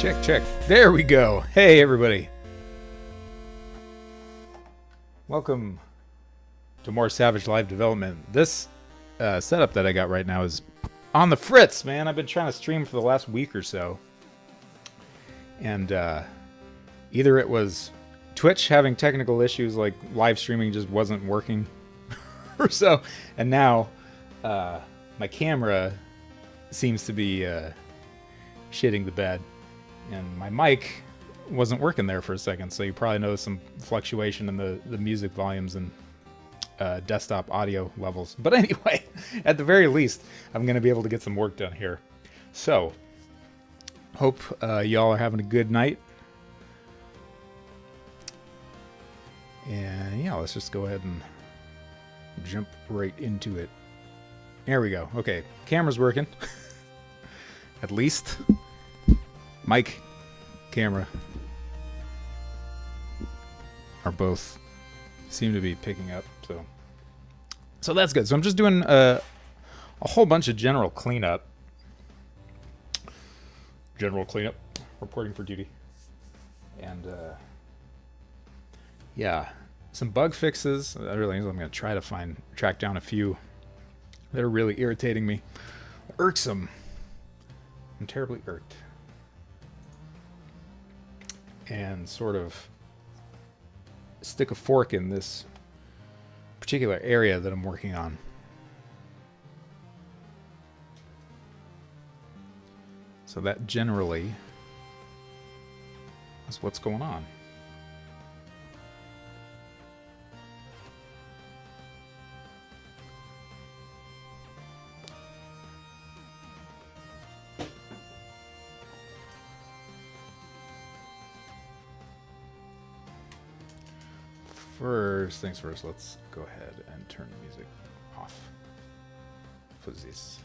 Check, check. There we go. Hey, everybody. Welcome to more Savage Live Development. This setup that I got right now is on the fritz, man. I've been trying to stream for the last week or so. And either it was Twitch having technical issues, like live streaming just wasn't working or so. And now my camera seems to be shitting the bed. And my mic wasn't working there for a second, so you probably noticed some fluctuation in the music volumes and desktop audio levels. But anyway, at the very least, I'm going to be able to get some work done here. So, hope y'all are having a good night. And yeah, let's just go ahead and jump right into it. There we go. Okay, camera's working. At least. Mic, camera are both seem to be picking up, so that's good. So I'm just doing a whole bunch of general cleanup, reporting for duty, and yeah, some bug fixes. I'm going to try to track down a few that are really irritating me, irksome. I'm terribly irked. And sort of stick a fork in this particular area that I'm working on. So that generally is what's going on. First things first, let's go ahead and turn the music off for this.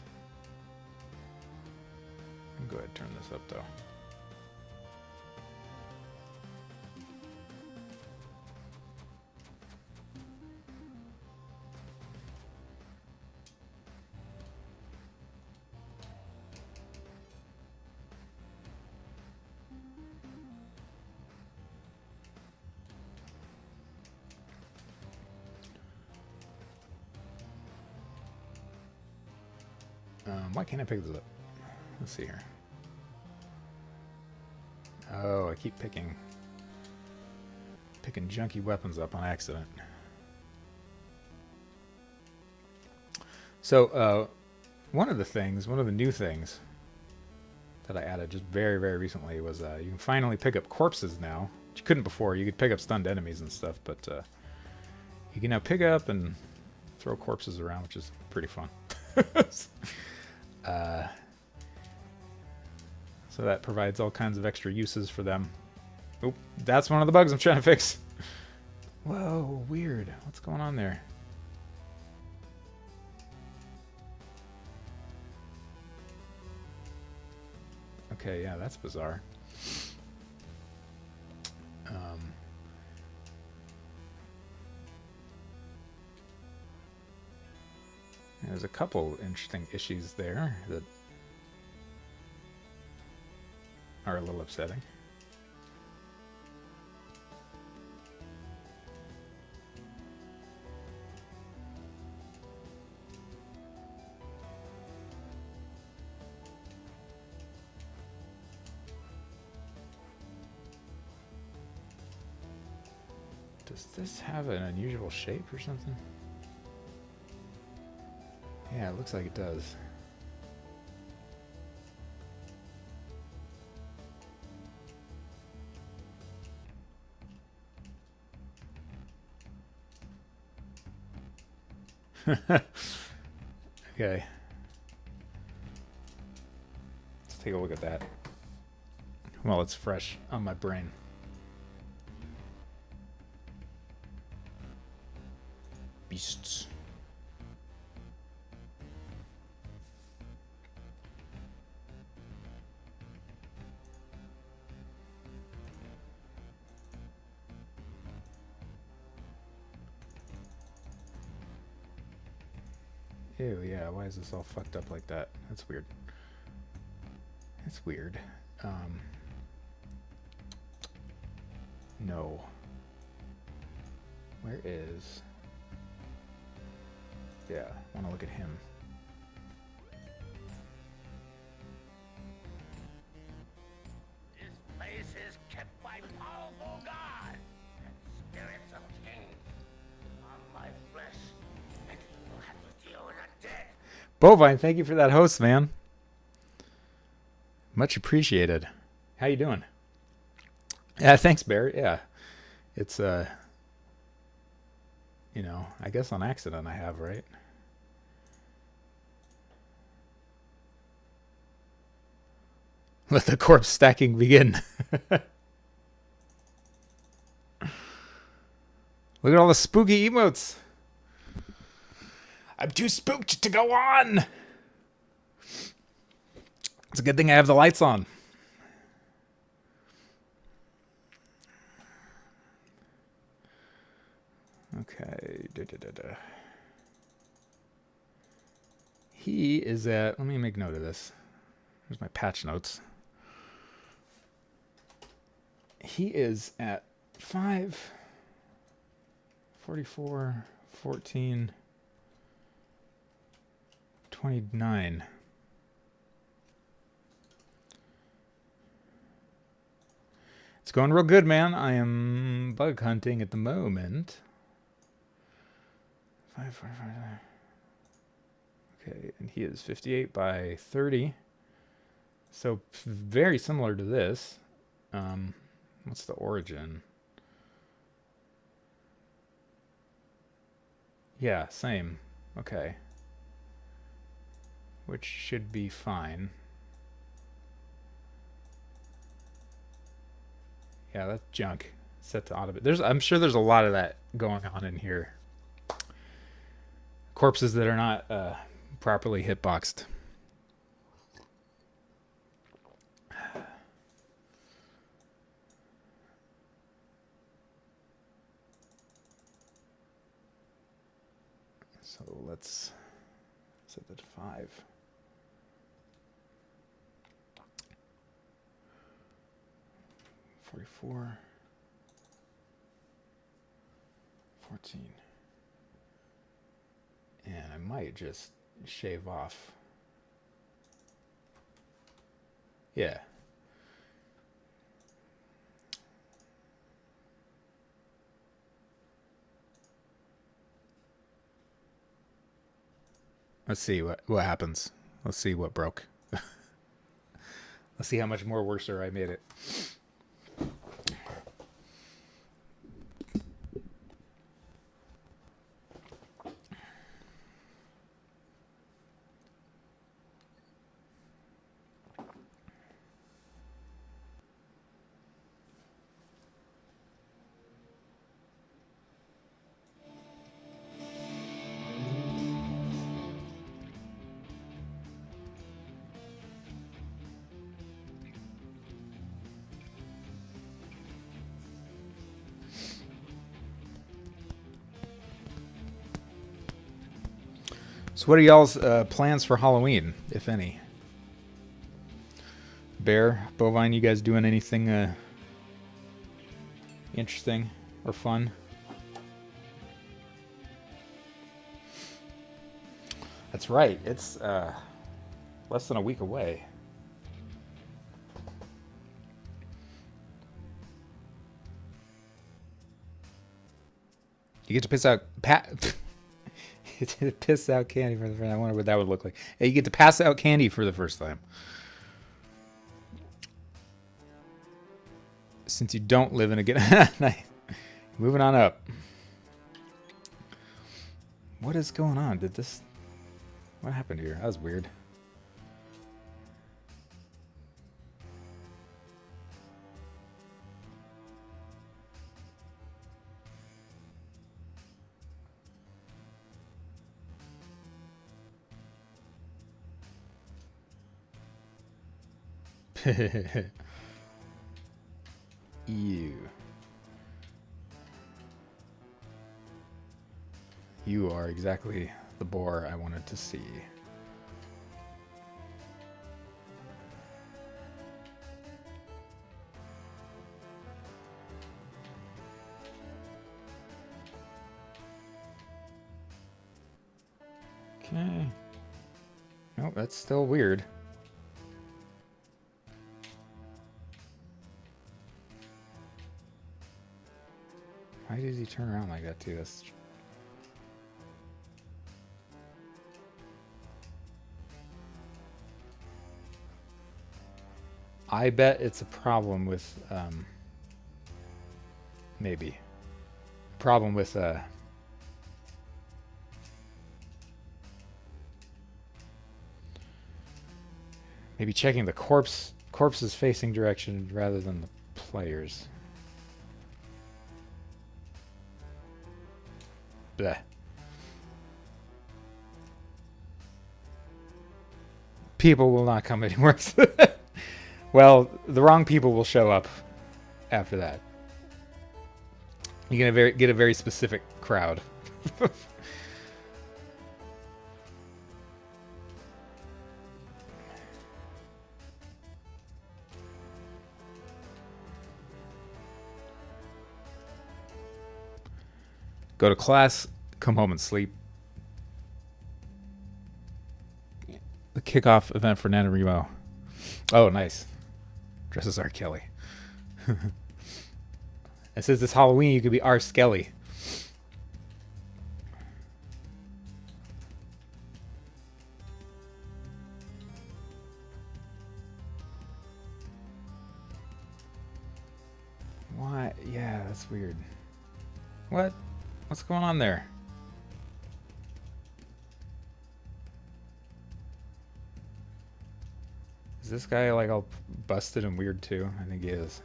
Go ahead and turn this up though. Why can't I pick this up? Let's see here. Oh, I keep picking junky weapons up on accident. So, one of the new things that I added just very, very recently was you can finally pick up corpses now. Which you couldn't before. You could pick up stunned enemies and stuff, but you can now pick up and throw corpses around, which is pretty fun. So that provides all kinds of extra uses for them. Oop, that's one of the bugs I'm trying to fix. Whoa, weird. What's going on there? Okay, yeah, that's bizarre. There's a couple interesting issues there that are a little upsetting. Does this have an unusual shape or something? Yeah, it looks like it does. Okay. Let's take a look at that while it's fresh on my brain. Beasts. Ew, yeah, why is this all fucked up like that? That's weird. That's weird. No. Where is... Yeah, I want to look at him. This place is kept by powerful God and spirits of kings on my flesh, and you will have to deal with the dead. Bovine, thank you for that host, man. Much appreciated. How you doing? Yeah, thanks, Bear. Yeah. It's, you know, I guess on accident I have, right? Let the corpse stacking begin. Look at all the spooky emotes. I'm too spooked to go on. It's a good thing I have the lights on. Okay. He is at... Let me make note of this. Here's my patch notes. He is at 5, 44, 14, 29. It's going real good, man. I am bug hunting at the moment. 5, 45. Okay, and he is 58 by 30. So very similar to this. What's the origin? Yeah, same. Okay. Which should be fine. Yeah, that's junk. Set to auto. I'm sure there's a lot of that going on in here. Corpses that are not properly hitboxed. So let's set that to 5. $44, 14. And I might just shave off. Yeah. Let's see what happens. Let's see what broke. Let's see how much more worser I made it. So what are y'all's plans for Halloween, if any? Bear, Bovine, you guys doing anything interesting or fun? That's right. It's less than a week away. You get to piss out piss out candy for the first time. I wonder what that would look like. Hey, you get to pass out candy for the first time. Since you don't live in a good... Nice. Moving on up. What is going on? Did this... What happened here? That was weird. Ew. You are exactly the boar I wanted to see. Okay. Oh, that's still weird. Why did he turn around like that too? That's... I bet it's a problem with maybe problem with maybe checking the corpse's facing direction rather than the players. Bleh. People will not come anywhere. Well, the wrong people will show up after that. You're gonna get a very specific crowd. Go to class, come home and sleep. The kickoff event for NaNoWriMo. Oh, nice. Dress as R. Kelly. It says this Halloween you could be R. Skelly. Why? Yeah, that's weird. What? What's going on there? Is this guy like all busted and weird too? I think he is.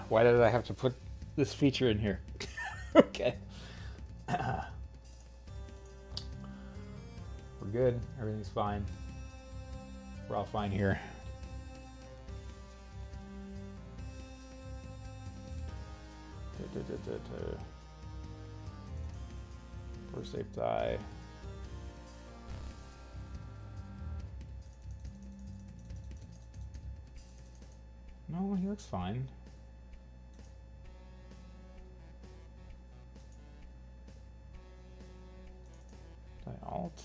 Why did I have to put this feature in here? Okay. We're good. Everything's fine. We're all fine here. First safe die. No, he looks fine. Die alt.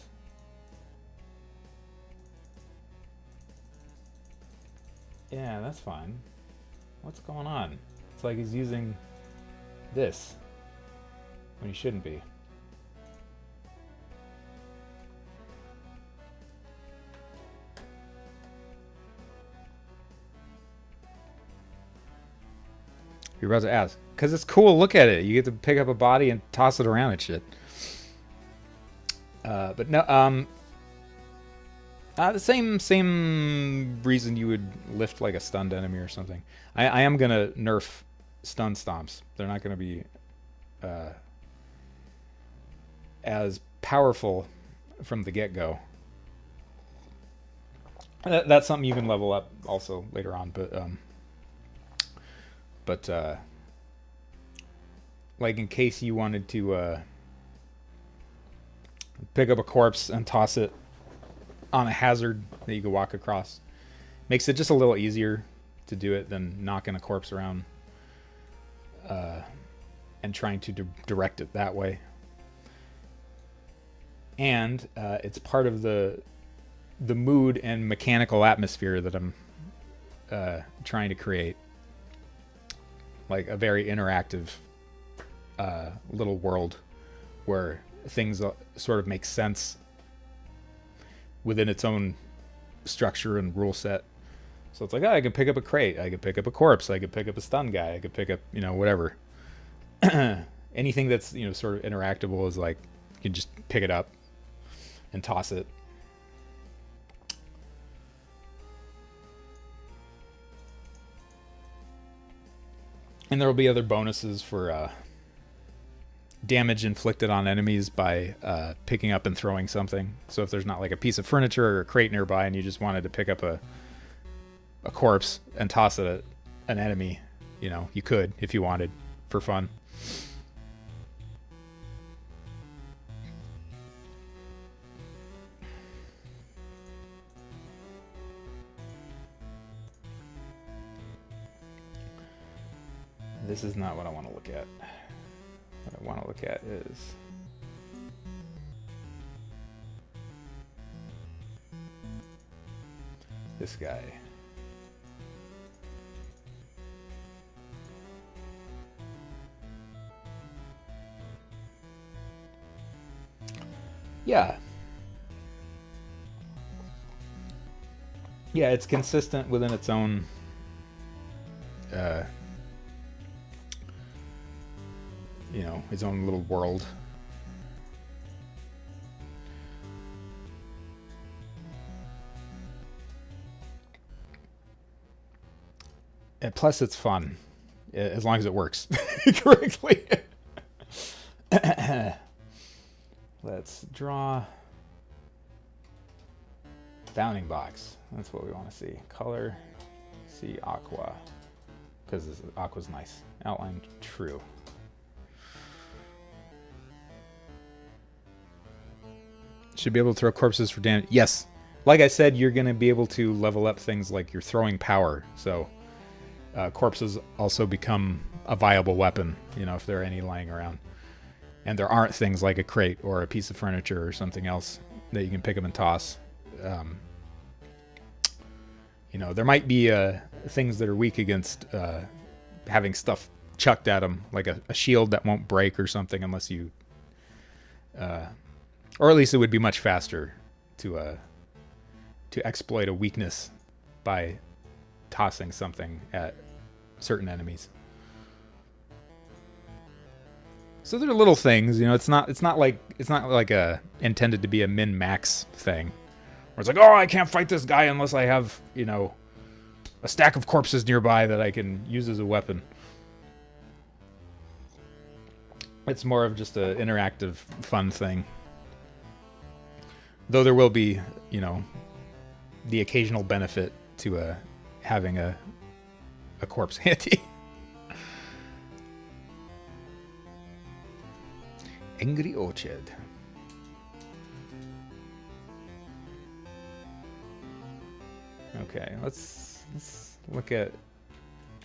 Yeah, that's fine. What's going on? It's like he's using this when he shouldn't be. You're about to ask. Because it's cool, look at it. You get to pick up a body and toss it around and shit. But no, the same reason you would lift like a stunned enemy or something. I am gonna nerf stun stomps. They're not gonna be as powerful from the get-go. That's something you can level up also later on, but like in case you wanted to pick up a corpse and toss it on a hazard that you could walk across, makes it just a little easier to do it than knocking a corpse around and trying to direct it that way. And it's part of the mood and mechanical atmosphere that I'm trying to create, like a very interactive little world where things sort of make sense within its own structure and rule set. So it's like, oh, I can pick up a crate, I could pick up a corpse, I could pick up a stun guy, I could pick up, whatever. Anything that's, sort of interactable is like, you can just pick it up and toss it. And there will be other bonuses for damage inflicted on enemies by picking up and throwing something. So if there's not like a piece of furniture or a crate nearby and you just wanted to pick up a corpse and toss it at an enemy, you could if you wanted for fun. This is not what I want to look at. What I want to look at is this guy. Yeah. Yeah, it's consistent within its own you know, his own little world. And plus, it's fun, as long as it works correctly. Let's draw bounding box. That's what we want to see. Color, see aqua, because aqua's nice. Outline true. Should be able to throw corpses for damage. Yes. Like I said, you're going to be able to level up things like your throwing power. So corpses also become a viable weapon, you know, if there are any lying around. And there aren't things like a crate or a piece of furniture or something else that you can pick up and toss. You know, there might be things that are weak against having stuff chucked at them, like a shield that won't break or something unless you... or at least it would be much faster to exploit a weakness by tossing something at certain enemies. So there are little things, you know. It's not like a intended to be a min-max thing, where it's like, oh, I can't fight this guy unless I have, you know, a stack of corpses nearby that I can use as a weapon. It's more of just an interactive, fun thing. Though there will be, you know, the occasional benefit to having a corpse handy. Angry Orchard. Okay, let's look at...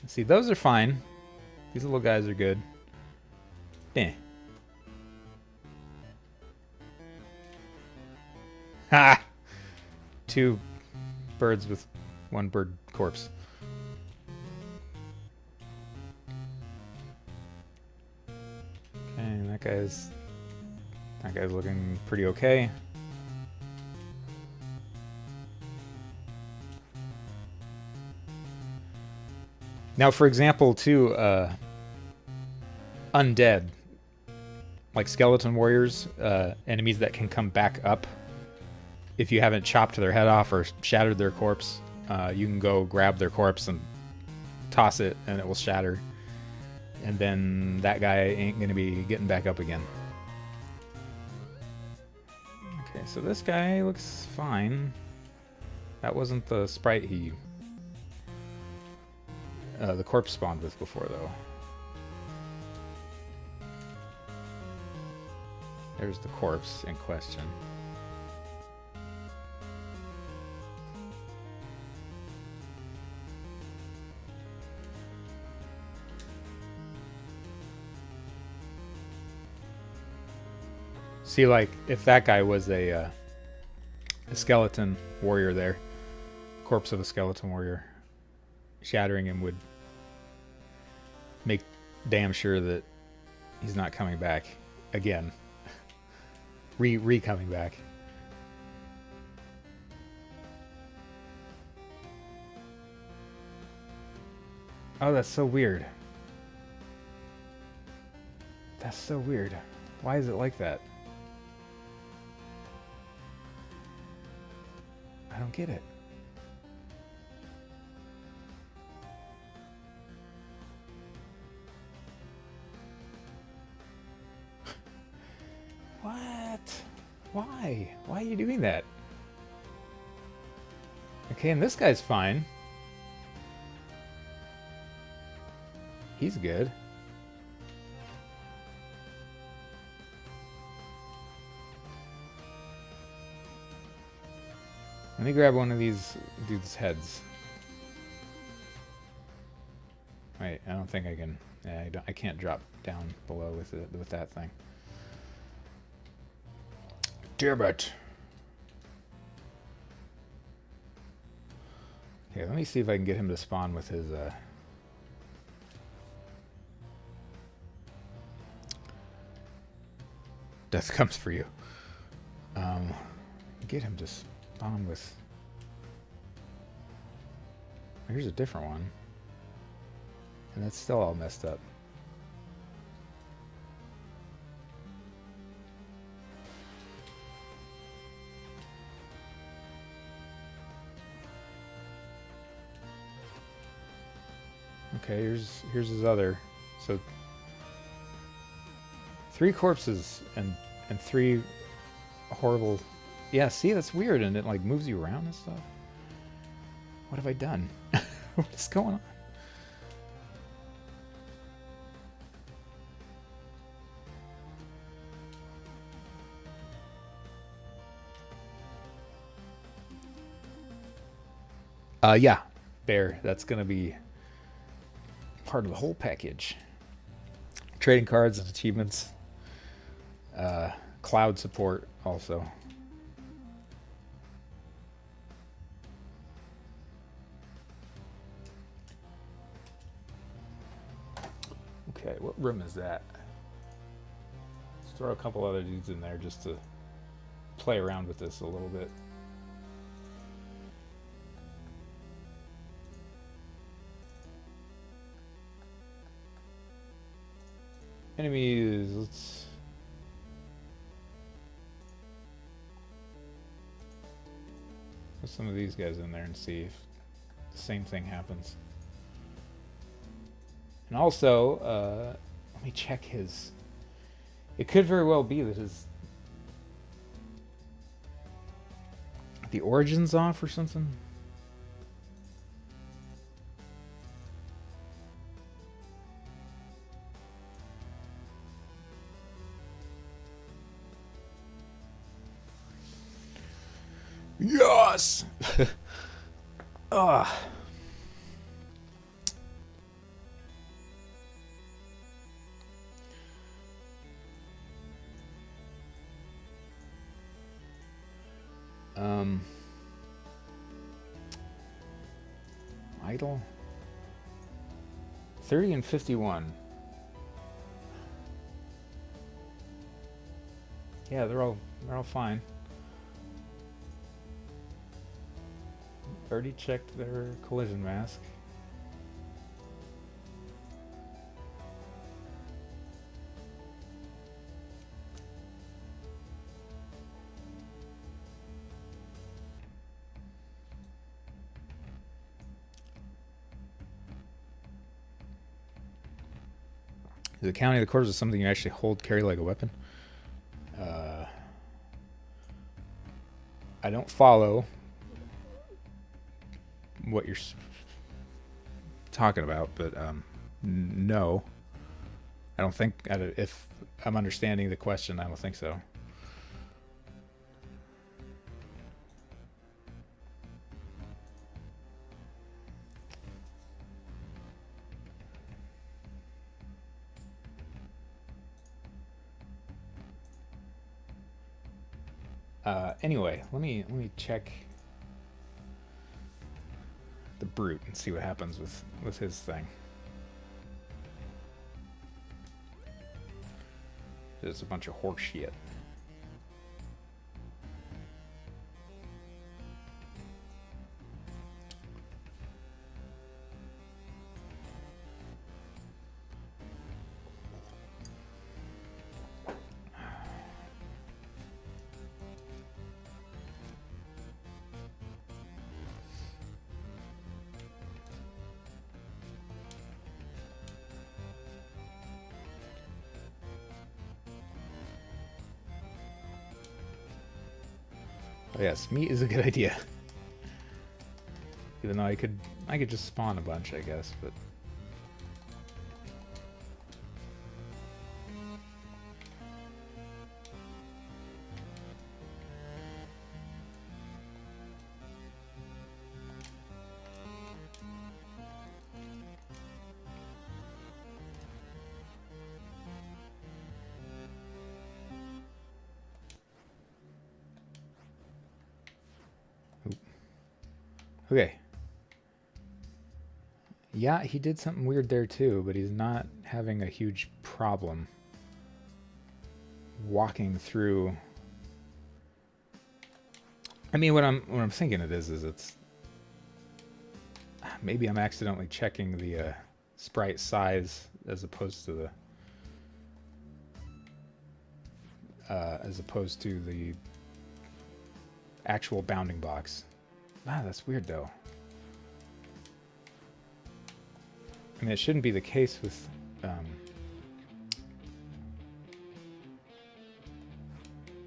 See, those are fine. These little guys are good. Eh. Ha! 2 birds with 1 bird corpse. Okay, that guy's looking pretty okay. Now, for example, too, undead, like skeleton warriors, enemies that can come back up. If you haven't chopped their head off or shattered their corpse, you can go grab their corpse and toss it, and it will shatter. And then that guy ain't going to be getting back up again. Okay, so this guy looks fine. That wasn't the sprite he... the corpse spawned with before, though. There's the corpse in question. See, like, if that guy was a skeleton warrior there, corpse of a skeleton warrior, shattering him would make damn sure that he's not coming back again. Coming back. Oh, that's so weird. That's so weird. Why is it like that? I don't get it. What? Why? Why are you doing that? Okay, and this guy's fine. He's good. Let me grab one of these dudes' heads. Wait, I don't think I can. Yeah, I can't drop down below with it with that thing. Damn it. Okay, let me see if I can get him to spawn with his death comes for you. Get him to spawn with. Here's a different one. And that's still all messed up. Okay, here's his other. So 3 corpses and 3 horrible. Yeah, see, that's weird, and it like moves you around and stuff. What have I done? What is going on? Yeah, bear. That's gonna be part of the whole package. Trading cards and achievements. Cloud support also. Okay, what room is that? Let's throw a couple other dudes in there just to play around with this a little bit. Enemies, let's... put some of these guys in there and see if the same thing happens. And also, let me check his... It could very well be that his... the origin's off or something? Yes! Ah. Idle. 30 and 51. Yeah, they're all fine. Already checked their collision mask. The counting of the corpse is something you actually carry like a weapon. I don't follow what you're talking about, but no. I don't think, if I'm understanding the question, I don't think so. Anyway, let me check the brute and see what happens with his thing. There's a bunch of horse shit. Oh, yes, meat is a good idea. Even though I could just spawn a bunch, I guess, but Okay. Yeah, he did something weird there too, but he's not having a huge problem walking through. I mean, what I'm thinking it is it's maybe I'm accidentally checking the sprite size as opposed to the actual bounding box. Ah, that's weird though. I mean, it shouldn't be the case with.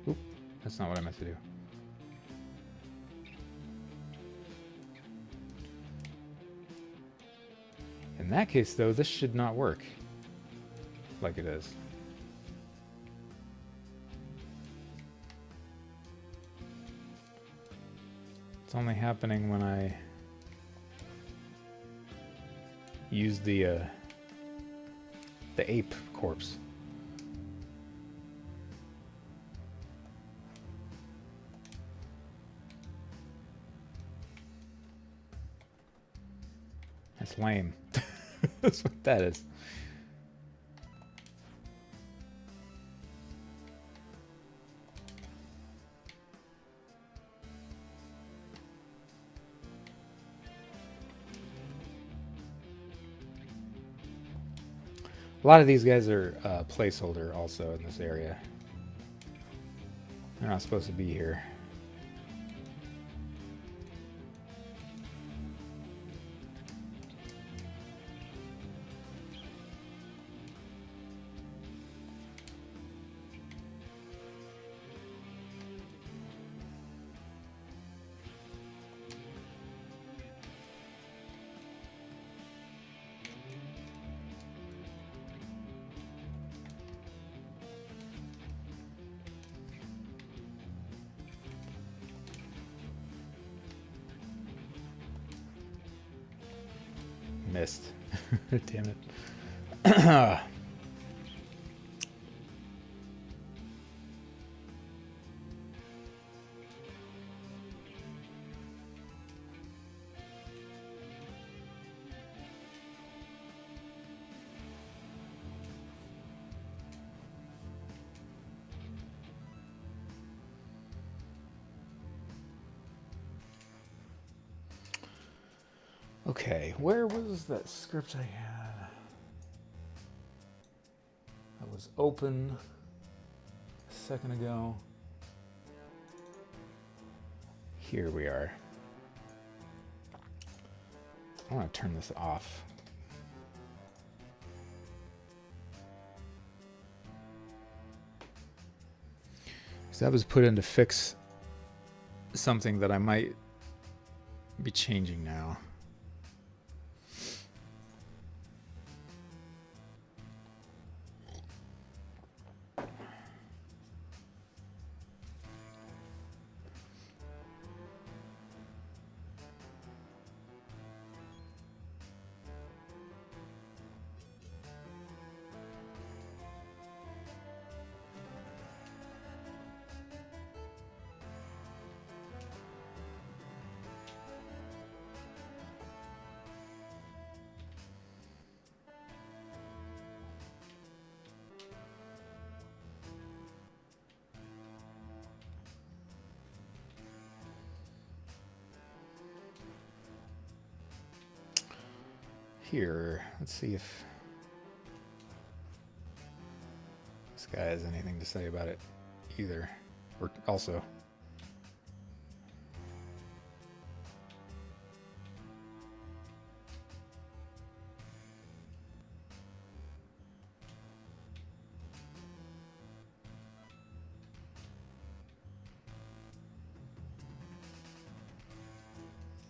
Oop, that's not what I meant to do. In that case, though, this should not work like it is. It's only happening when I use the ape corpse. That's lame. That's what that is. A lot of these guys are placeholder also in this area. They're not supposed to be here. Missed. Damn it. Okay, where was that script I had? That was open a second ago. Here we are. I want to turn this off. So that was put in to fix something that I might be changing now. Here, let's see if this guy has anything to say about it either, or also.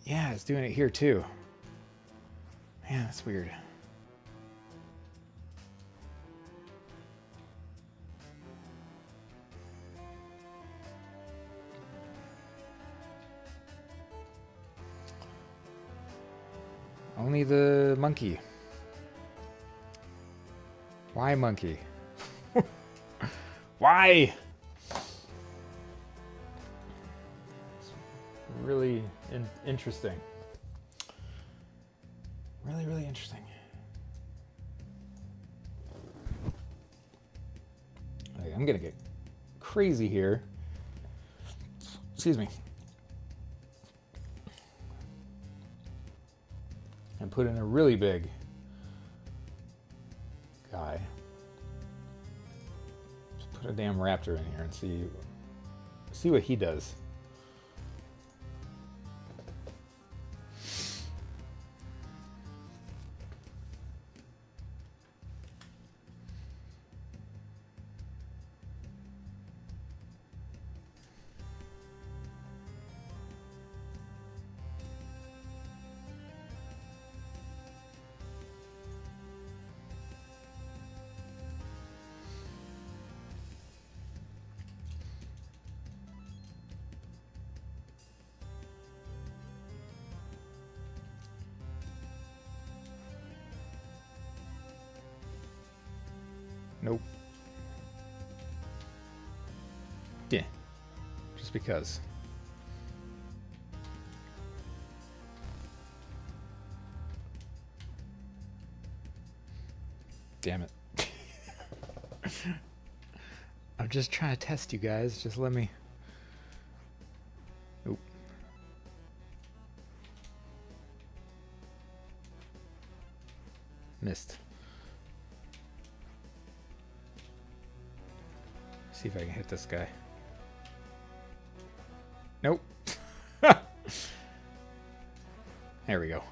Yeah, it's doing it here too. Man, that's weird. Only the monkey. Why monkey? Why? It's really interesting. Really, really interesting. Okay, I'm gonna get crazy here. Excuse me. And put in a really big guy. Just put a damn raptor in here and see what he does. Nope. Yeah. Just because. Damn it. I'm just trying to test you guys. Just let me... Oop. Missed. See if I can hit this guy. Nope. There we go.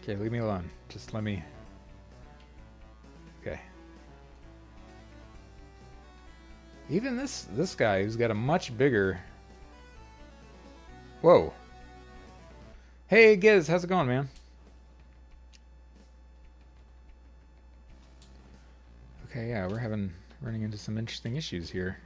Okay, leave me alone. Just let me... Okay. Even this guy who's got a much bigger... Whoa. Hey, Giz, how's it going, man? Okay, yeah, we're running into some interesting issues here.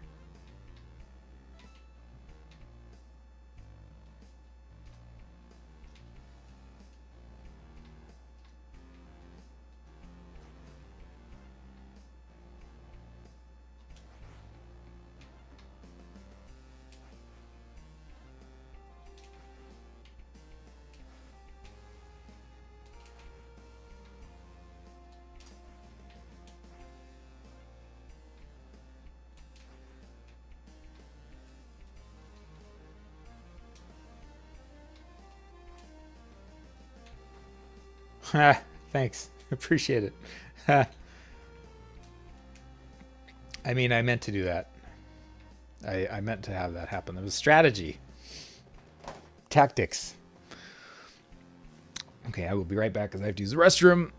Thanks. Appreciate it. I mean, I meant to do that. I meant to have that happen. It was strategy. Tactics. Okay, I will be right back because I have to use the restroom.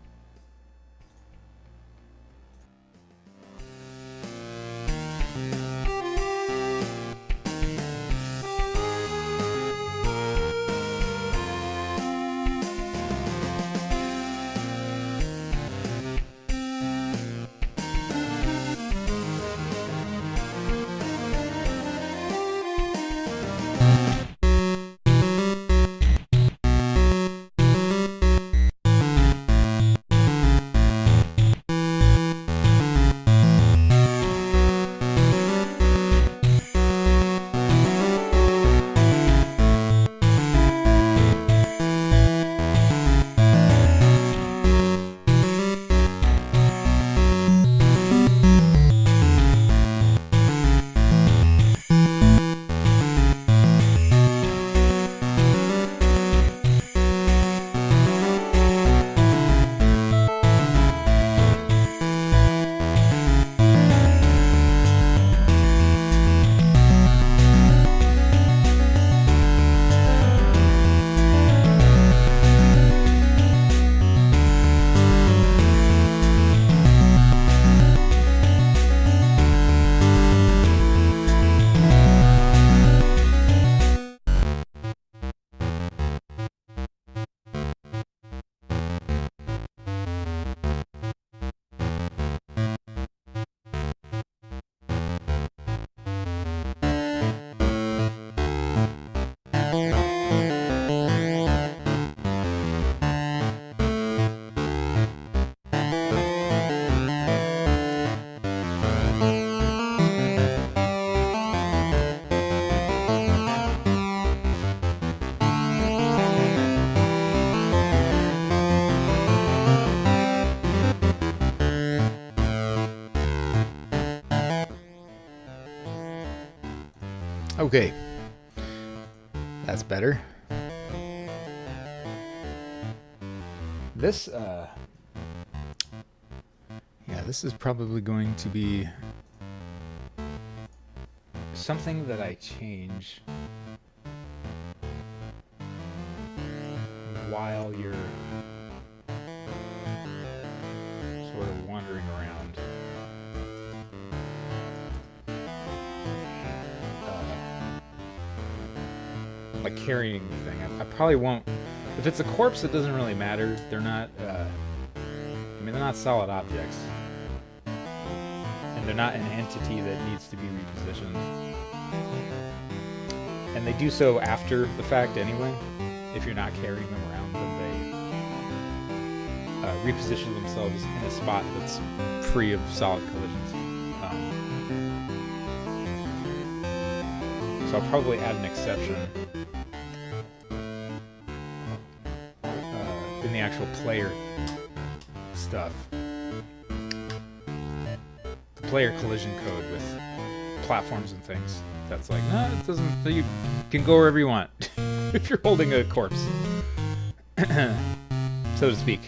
Okay. That's better. This, yeah, this is probably going to be something that I change while you're sort of wandering around. Like carrying the thing. I probably won't. If it's a corpse, it doesn't really matter. They're not, I mean, they're not solid objects. And they're not an entity that needs to be repositioned. And they do so after the fact anyway. If you're not carrying them around, then they reposition themselves in a spot that's free of solid collisions. So I'll probably add an exception in the actual player stuff. The player collision code with platforms and things. That's like, no, it doesn't. You can go wherever you want if you're holding a corpse, so to speak.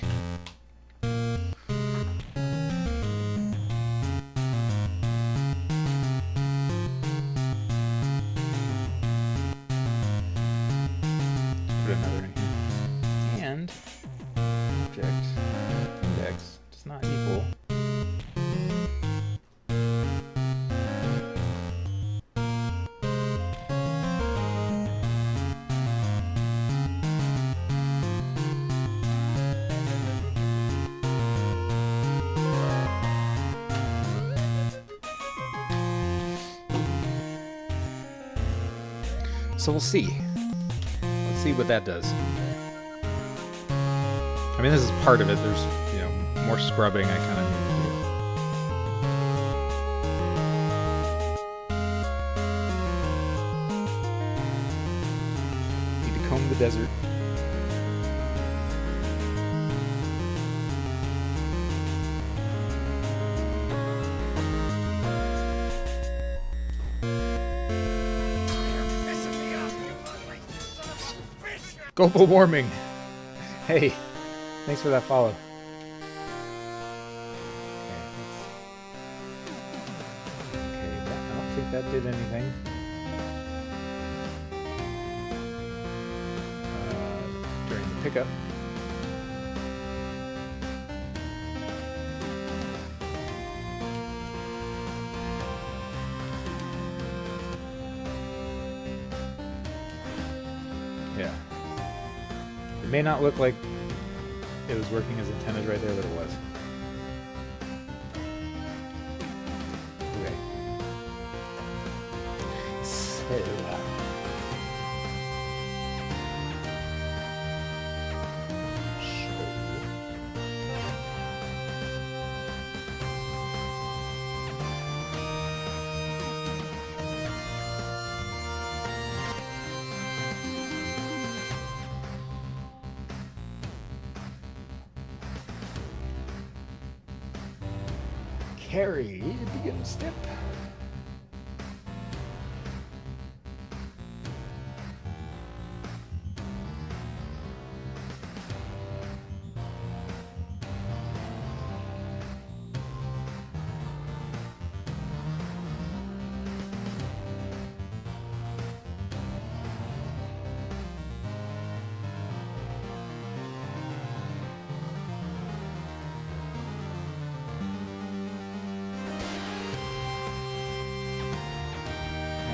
Put another in here. And object index does not equal. So we'll see. Let's see what that does. I mean, this is part of it. There's, you know, more scrubbing I kind of need to do. Need to comb the desert. Global warming. Hey, thanks for that follow. Okay, I don't think that did anything. During the pickup. Yeah. It may not look like it was working as intended right there, but it was. Okay. So, carry, begin step.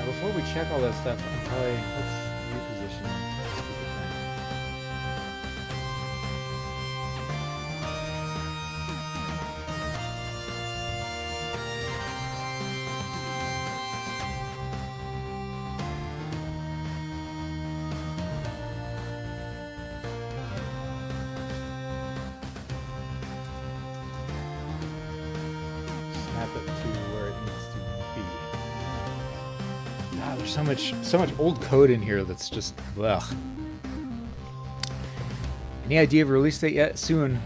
Before we check all that stuff, I'm probably, let's reposition this stupid thing. Snap it to where it needs to be. God, there's so much old code in here that's just, ugh. Any idea of release date yet? Soon.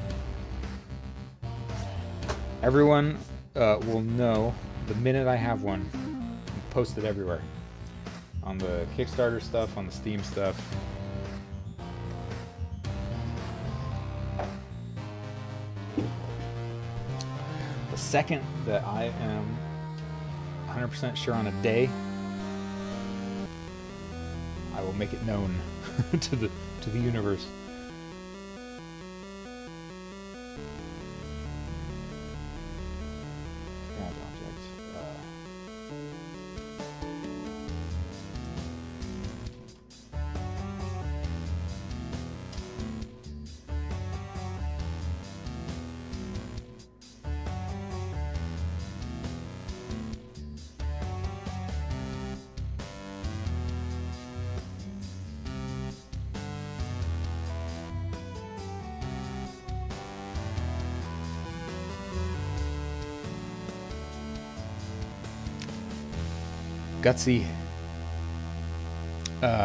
Everyone will know the minute I have one. Post it everywhere. on the Kickstarter stuff, on the Steam stuff. The second that I am 100% sure on a day, I will make it known to the universe. Gutsy.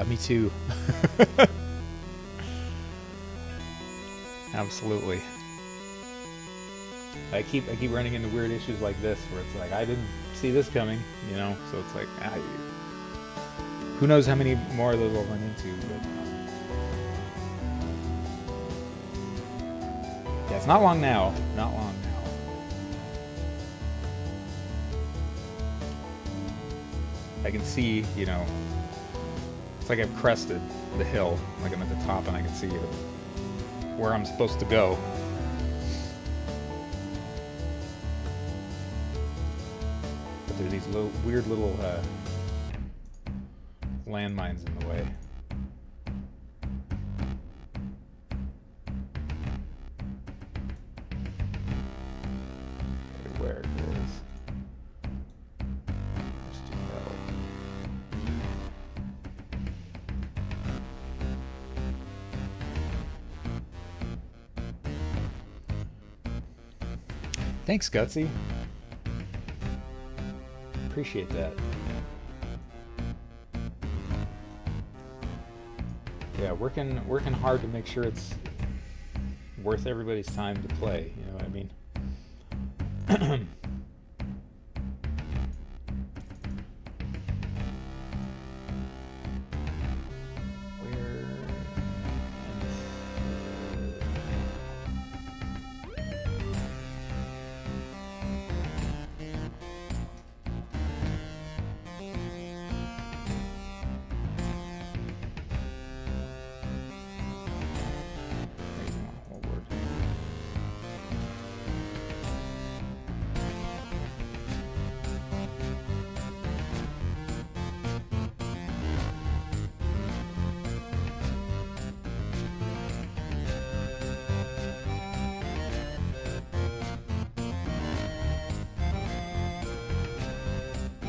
Me too. Absolutely. I keep running into weird issues like this where it's like I didn't see this coming, you know. So it's like who knows how many more of those I'll run into. But yeah, it's not long now. Not long now. I can see, you know, it's like I've crested the hill, like I'm at the top and I can see where I'm supposed to go. But there are these little, weird little landmines in the way. Where it is. Thanks, Gutsy. Appreciate that. Yeah, working hard to make sure it's worth everybody's time to play. You know what I mean?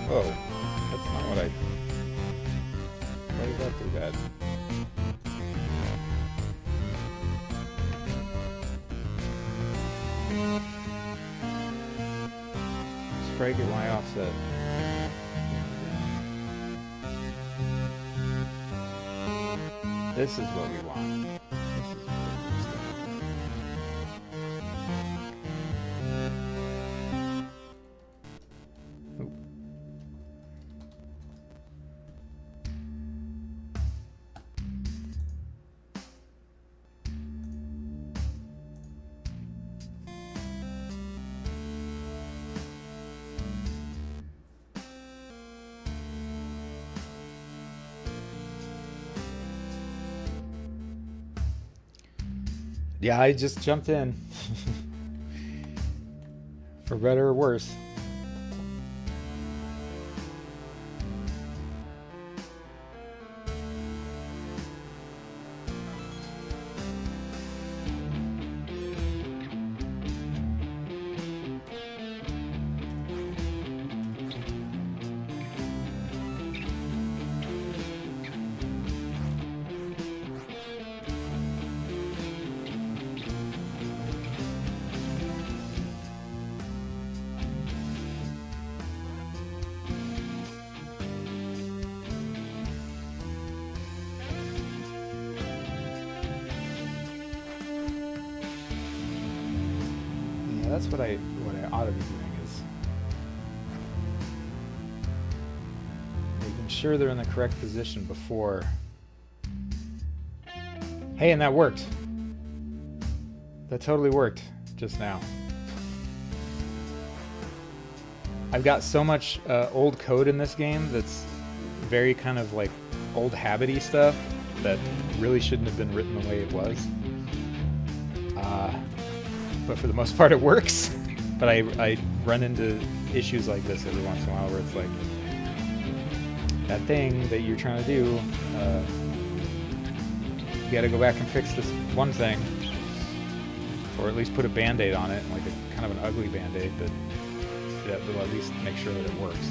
Whoa, that's not what I... Why did that do that? Strike at Y offset. This is what we want. Yeah, I just jumped in. For better or worse. That's what I ought to be doing, is making sure they're in the correct position before. Hey, and that worked. That totally worked just now. I've got so much old code in this game that's very kind of like old habity stuff that really shouldn't have been written the way it was. But for the most part it works. But I run into issues like this every once in a while where it's like, that thing that you're trying to do, you gotta go back and fix this one thing. Or at least put a band-aid on it, like a kind of an ugly band-aid that will at least make sure that it works.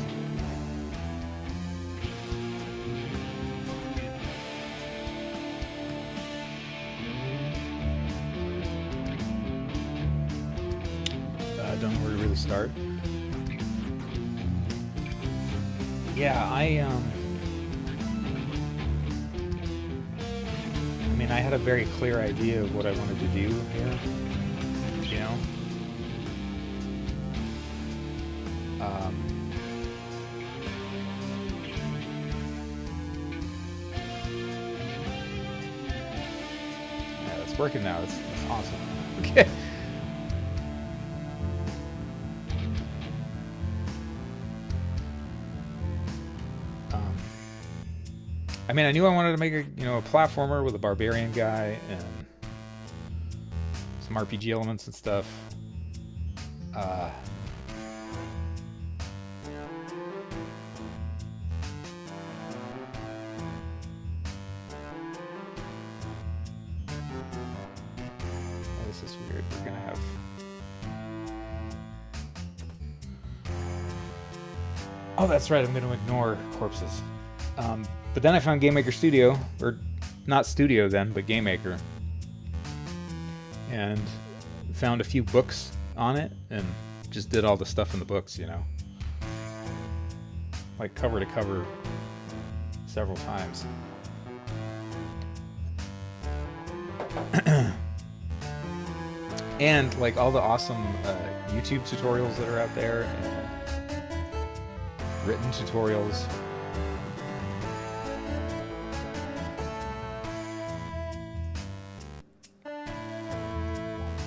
Don't know where to really start. Yeah, I mean, I had a very clear idea of what I wanted to do here, you know? Yeah, it's working now. It's awesome. Okay. I mean, I knew I wanted to make a platformer with a barbarian guy and some RPG elements and stuff. This is weird. We're gonna have. Oh, that's right. I'm gonna ignore corpses. But then I found GameMaker Studio, or not Studio then, but GameMaker, and found a few books on it, and just did all the stuff in the books, you know, like cover to cover several times. And like all the awesome YouTube tutorials that are out there, and written tutorials.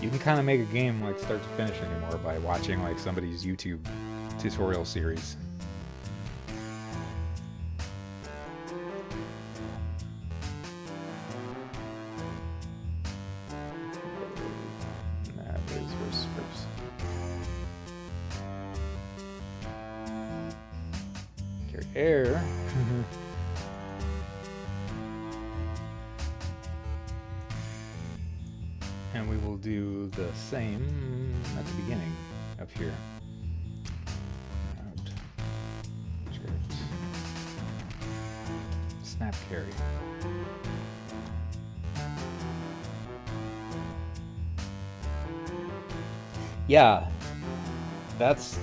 You can kind of make a game like start to finish anymore by watching like somebody's YouTube tutorial series. That is where's scripts. Carry air. And we will do the same at the beginning up here. Out. Snap carry. Yeah, that's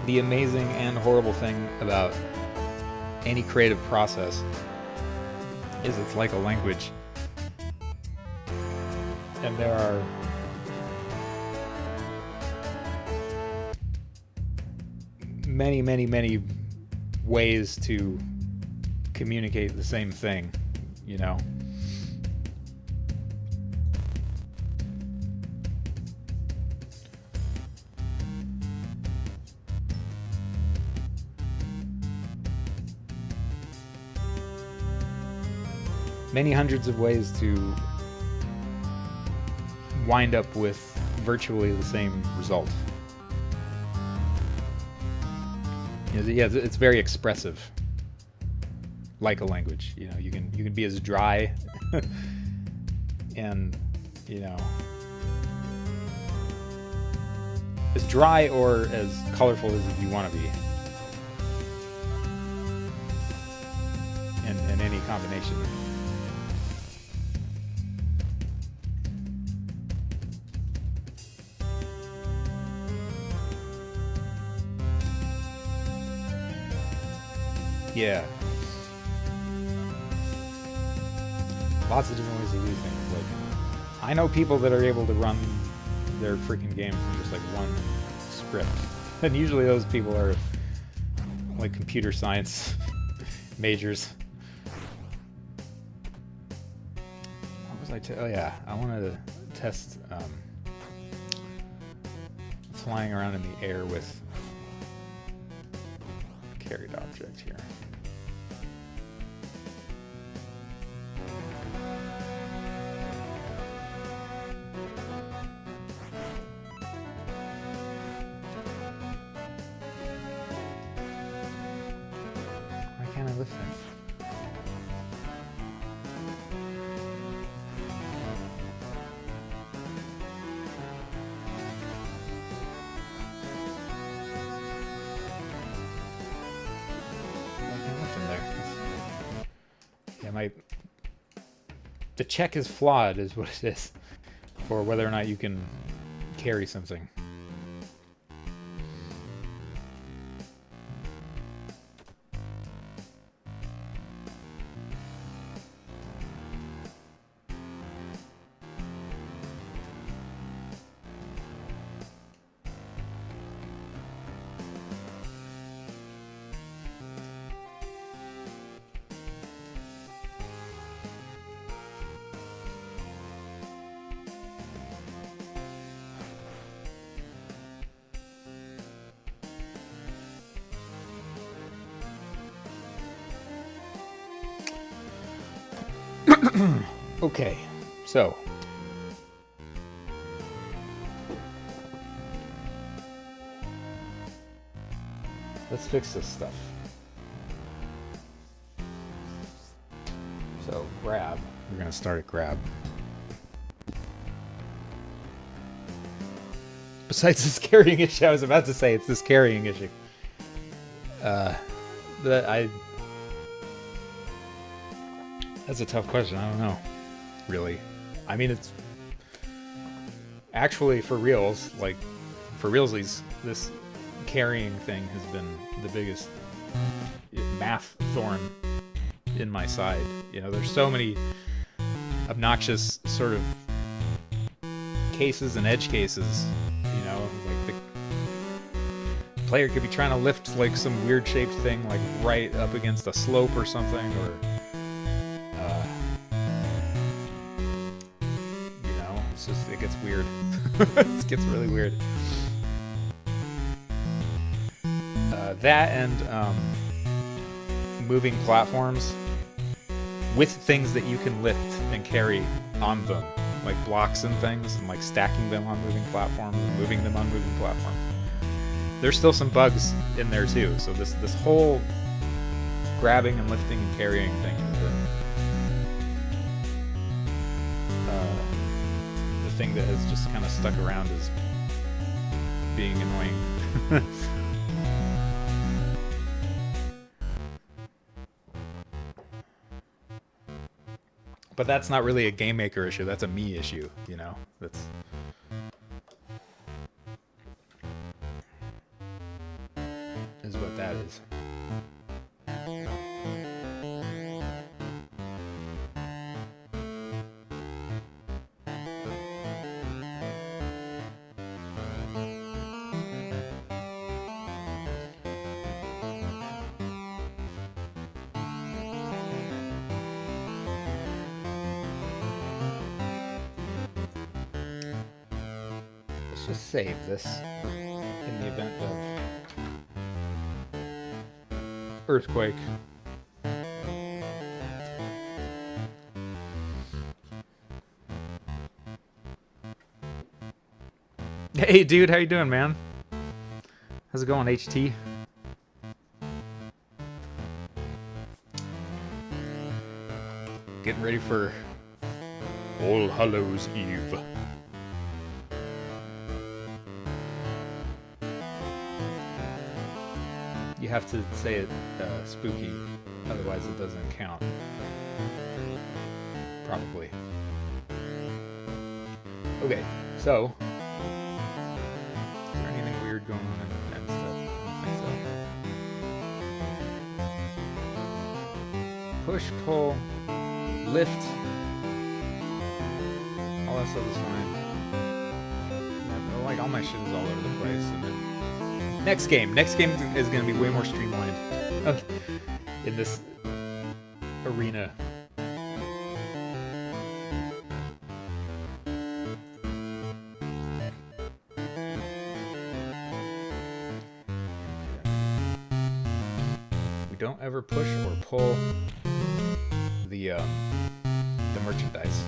the amazing and horrible thing about any creative process is it's like a language, and there are many ways to communicate the same thing, you know. Many hundreds of ways to wind up with virtually the same result. Yeah, it's very expressive, like a language. You know, you can be as dry and as dry or as colorful as you want to be, in any combination. Yeah. Lots of different ways to do things. Like, I know people that are able to run their freaking game from just like one script. And usually those people are like computer science majors. What was I? Oh yeah, I wanted to test flying around in the air with a carried object here. Why can't I lift him? The check is flawed, is what it is, for whether or not you can carry something. Okay, so let's fix this stuff. So grab, we're gonna start at grab. Besides this carrying issue, I was about to say it's this carrying issue. That's a tough question. I don't know, really. I mean, it's actually for reals, like for realsies, this carrying thing has been the biggest math thorn in my side. You know, there's so many obnoxious sort of cases and edge cases. You know, like the player could be trying to lift like some weird shaped thing, like right up against a slope or something, or it gets weird. It gets really weird. That and moving platforms with things that you can lift and carry on them, like blocks and things, and like stacking them on moving platforms and moving them on moving platforms. There's still some bugs in there too. So this whole grabbing and lifting and carrying thing has been thing that has just kind of stuck around as being annoying. But that's not really a game maker issue, that's a me issue, you know? That's what that is. Just save this in the event of earthquake. Hey dude, how you doing, man? How's it going, HT? Getting ready for All Hallows Eve. You have to say it spooky, otherwise it doesn't count. Probably. Okay, so is there anything weird going on in stuff? I don't think so. Push, pull, lift. All that stuff is fine. all my shit is all over the place. And then next game is going to be way more streamlined in this arena. We don't ever push or pull the merchandise.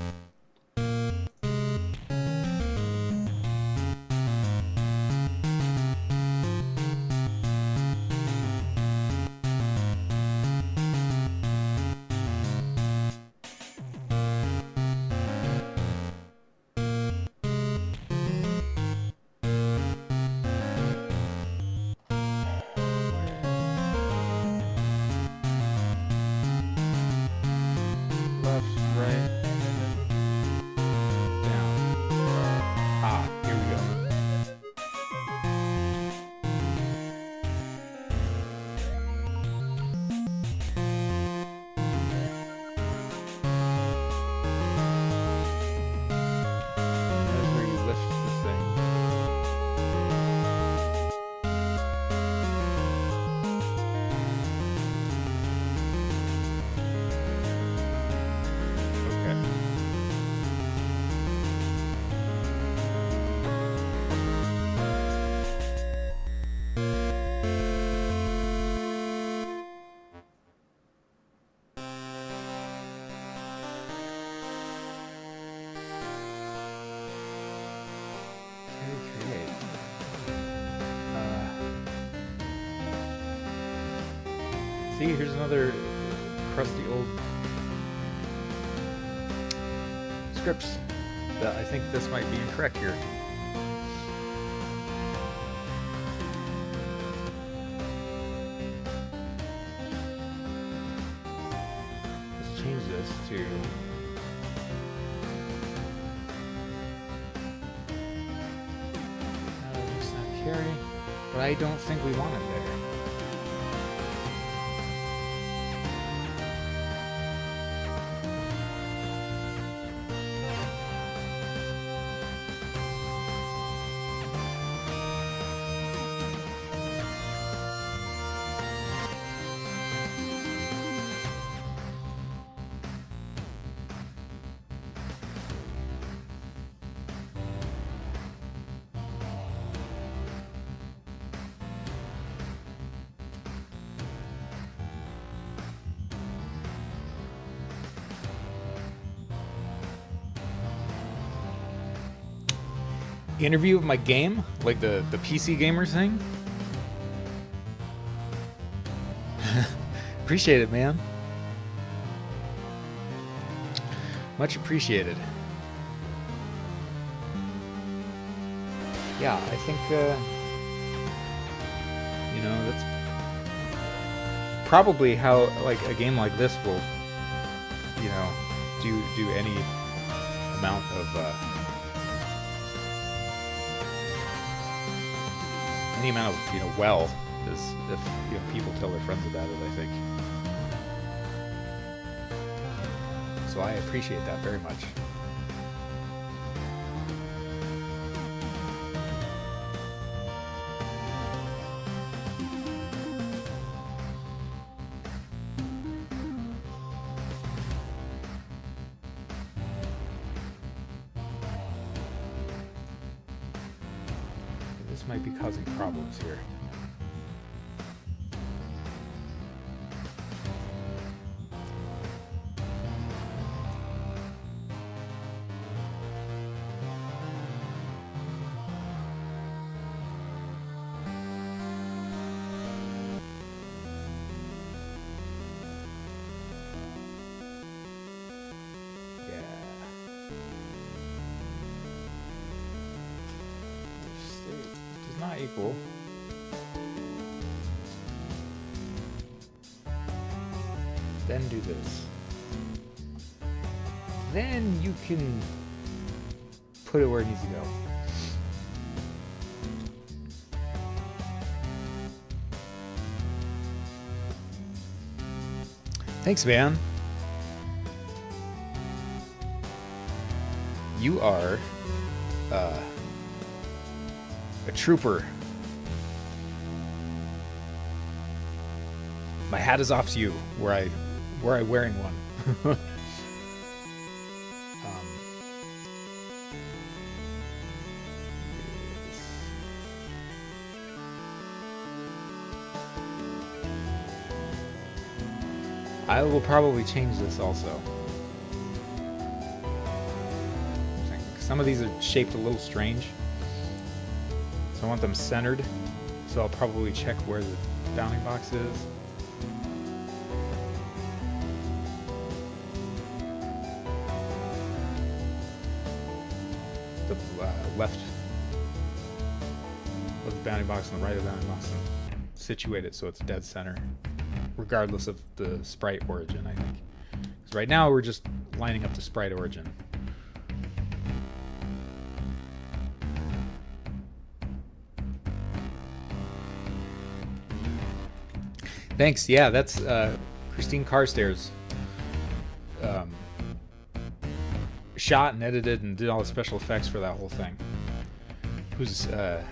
See, here's another crusty old scripts that I think this might be incorrect here. Let's change this to let's not carry, but I don't think we want it there. Interview of my game, like the PC gamer thing. Appreciate it, man. Much appreciated. Yeah, I think you know, that's probably how like a game like this will, you know, do any amount of you know, well, is if you know, people tell their friends about it, I think. So I appreciate that very much. Might be causing problems here. Not equal. Then do this. Then you can put it where it needs to go. Thanks, man. You are A trooper. My hat is off to you. Were I wearing one? I will probably change this also. Some of these are shaped a little strange, so I want them centered. So I'll probably check where the bounding box is. The left of the bounding box and the right of the bounding box, and situate it so it's dead center, regardless of the sprite origin, I think. Because right now we're just lining up the sprite origin. Thanks. Yeah, that's Christine Carstairs. Shot and edited and did all the special effects for that whole thing. Who's and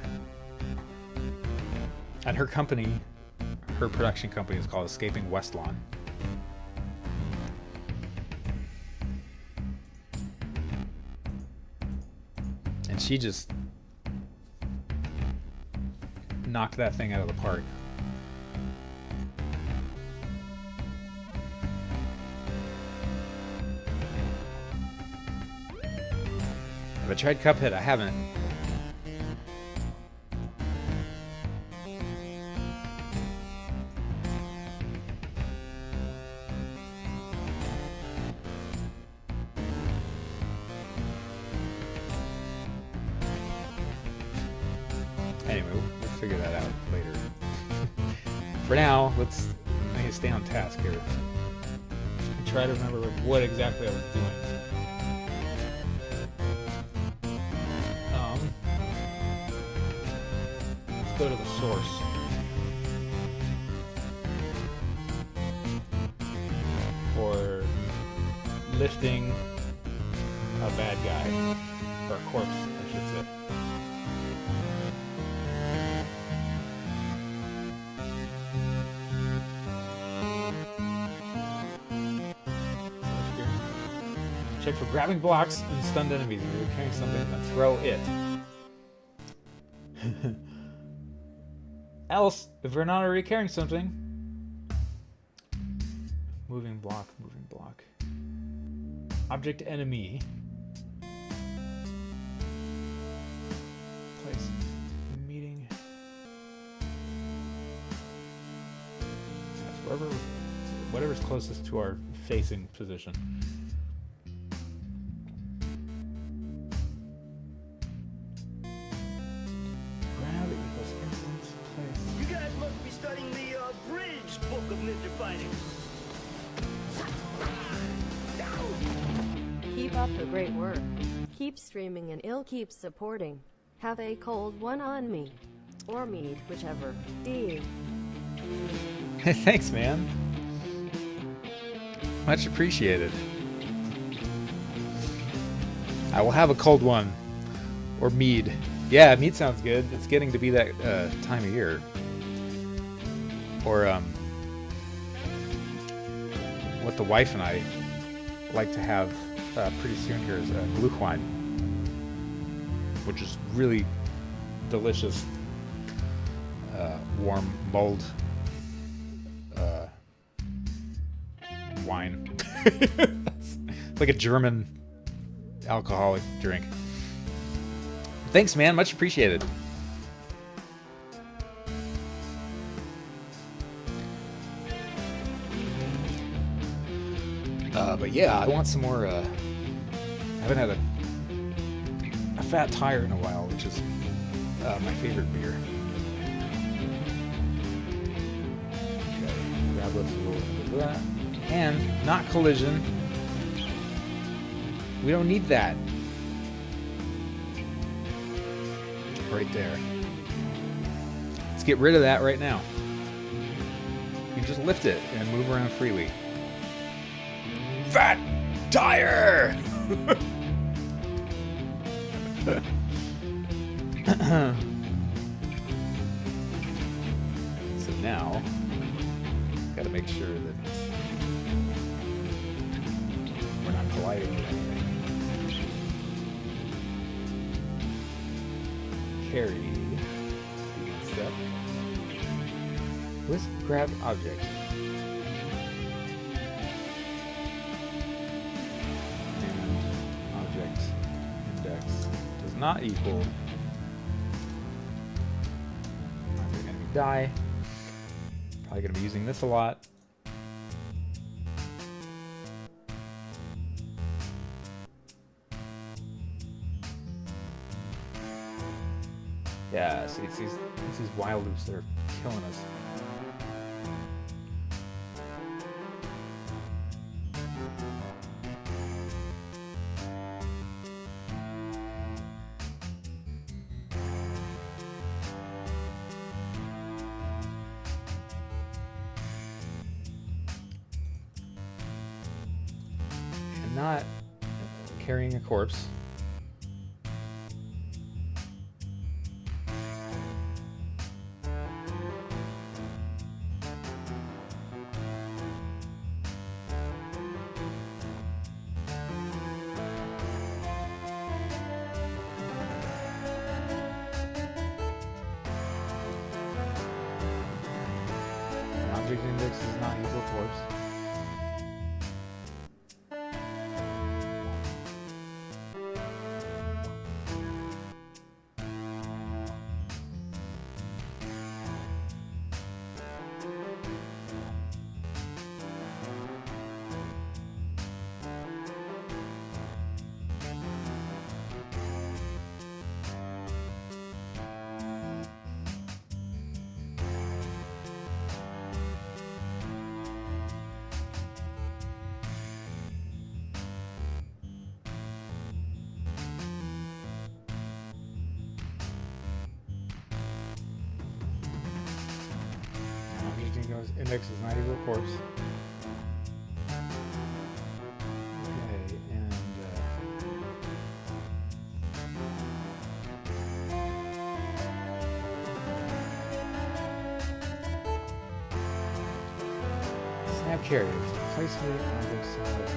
her company, her production company is called Escaping Westlawn. And she just knocked that thing out of the park. Have I tried Cuphead? I haven't. Anyway, we'll figure that out later. For now, I need to stay on task here. Try to remember what exactly I was doing. Go to the source. For lifting a bad guy. Or a corpse, I should say. Check for grabbing blocks and stunned enemies. If you're carrying something, then throw it. Else, if we're not already carrying something. Moving block, moving block. Object enemy. Place. Meeting. Yes, whatever's closest to our facing position. Keep up the great work. Keep streaming and I'll keep supporting. Have a cold one on me. Or mead, whichever. D. Thanks, man. Much appreciated. I will have a cold one. Or mead. Yeah, mead sounds good. It's getting to be that time of year. Or, what the wife and I like to have pretty soon here is Glühwein, which is really delicious, warm mulled wine. It's like a German alcoholic drink. Thanks, man. Much appreciated. But yeah, I want some more. I haven't had a Fat Tire in a while, which is my favorite beer. Okay, grab a little bit of that. And not collision. We don't need that. Right there. Let's get rid of that right now. You just lift it and move around freely. Fat Tire! now. Got to make sure that we're not colliding with anything. Carry. Step. List grab object. And object index does not equal object enemy die. Probably going to be using this a lot. Yeah, see, it's these wild loops that are killing us. And not carrying a corpse. Object index is not equal corpse. Index is not equal corpse. Okay, and snap carriers. Place me on this side.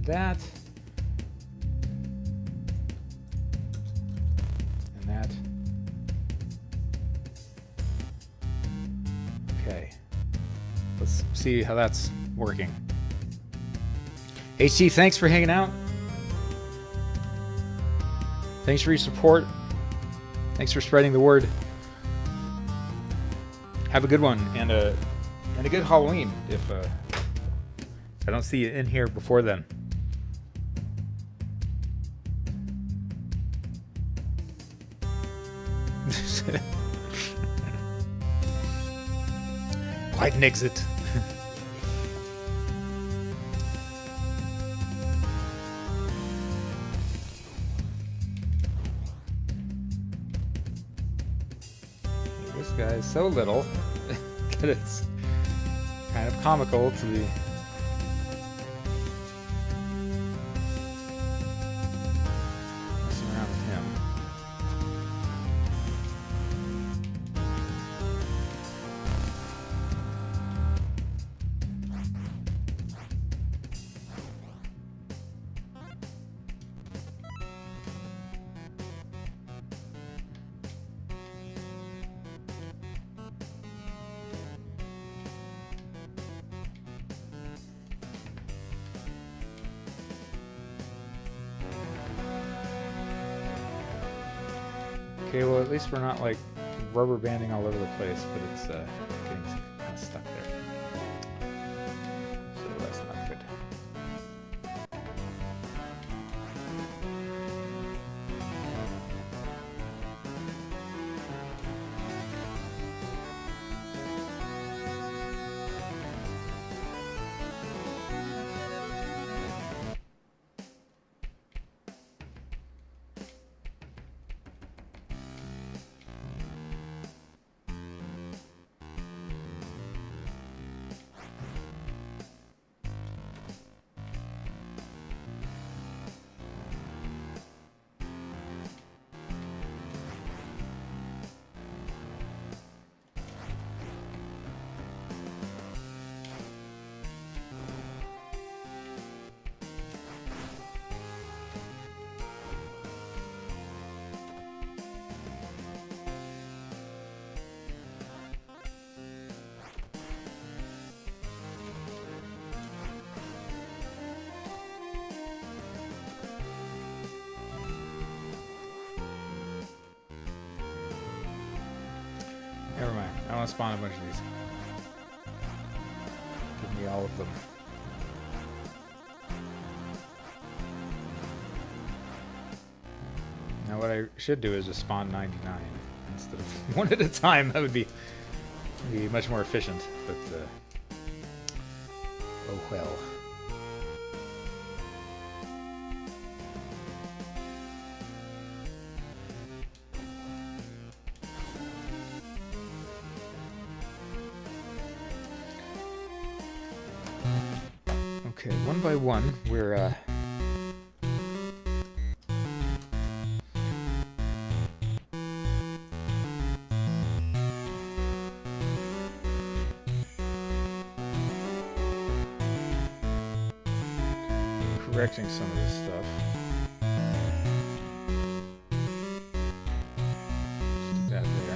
That and that. Okay, let's see how that's working. HT, thanks for hanging out. Thanks for your support. Thanks for spreading the word. Have a good one and a good Halloween if I don't see you in here before then. Quite an exit. This guy is so little that it's kind of comical to be messing around with him. Okay, well at least we're not like rubber banding all over the place, but it's getting kind of stuck there. So that's not good. Never mind. I want to spawn a bunch of these. Give me all of them. Now what I should do is just spawn 99 instead of one at a time. That would be much more efficient. But oh well. Okay, one by one, we're correcting some of this stuff. Stick that there.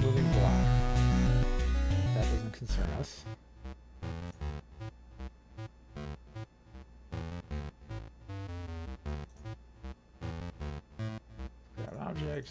Moving block. That doesn't concern us. Grab object.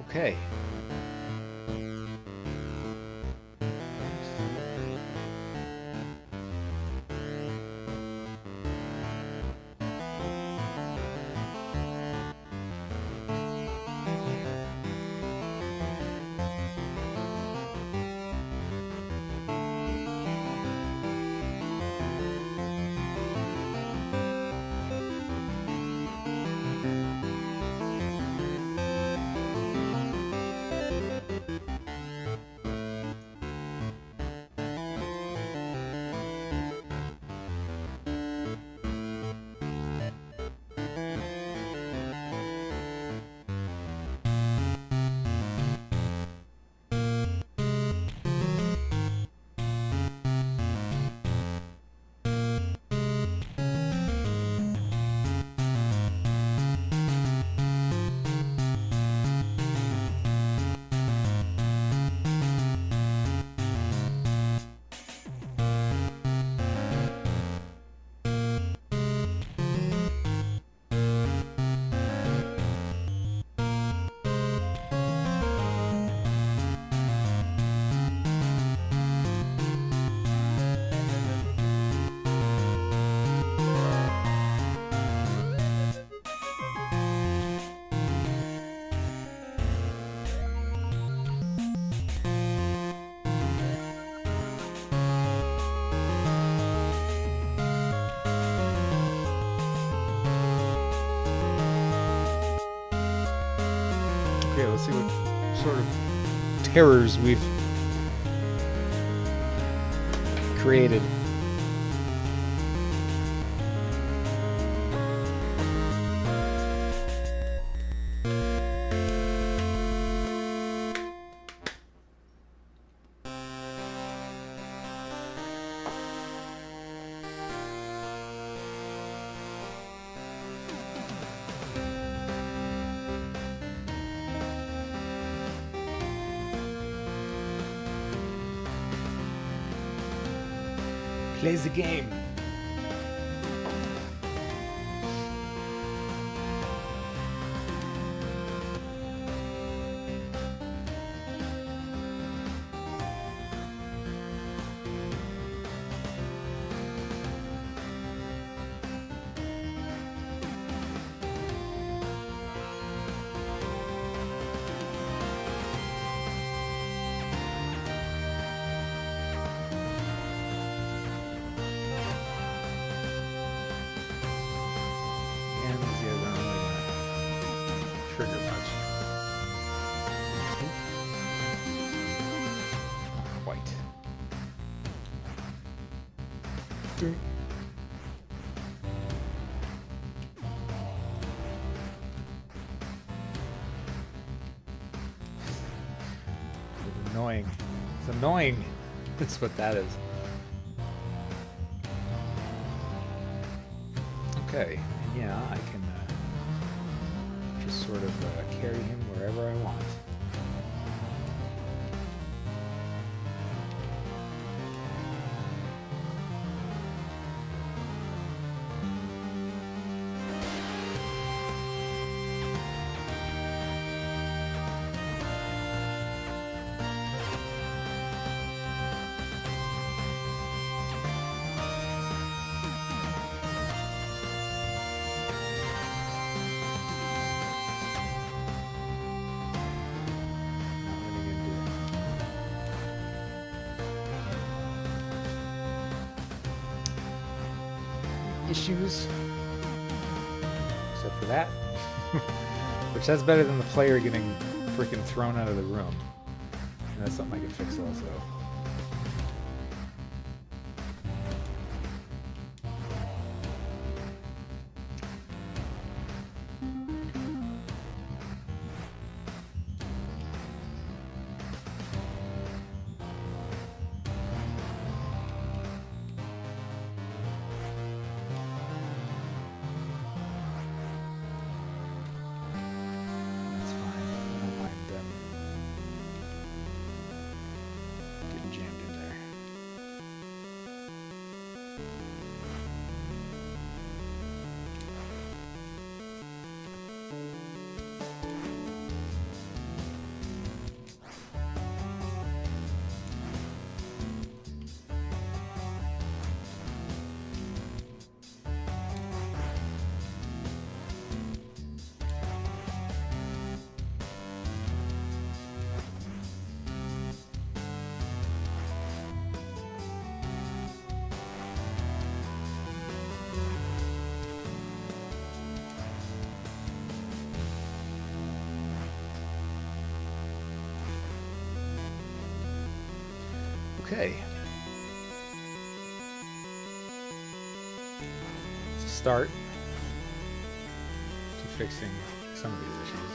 Okay. Okay, let's see what sort of terrors we've created. Play the game. Trigger much. Not quite. It's annoying. It's annoying. That's what that is. Okay. Yeah, I can just sort of carry him wherever I want. Issues, except for that, which that's better than the player getting freaking thrown out of the room. And that's something I can fix also. Okay. It's a start to fixing some of these issues.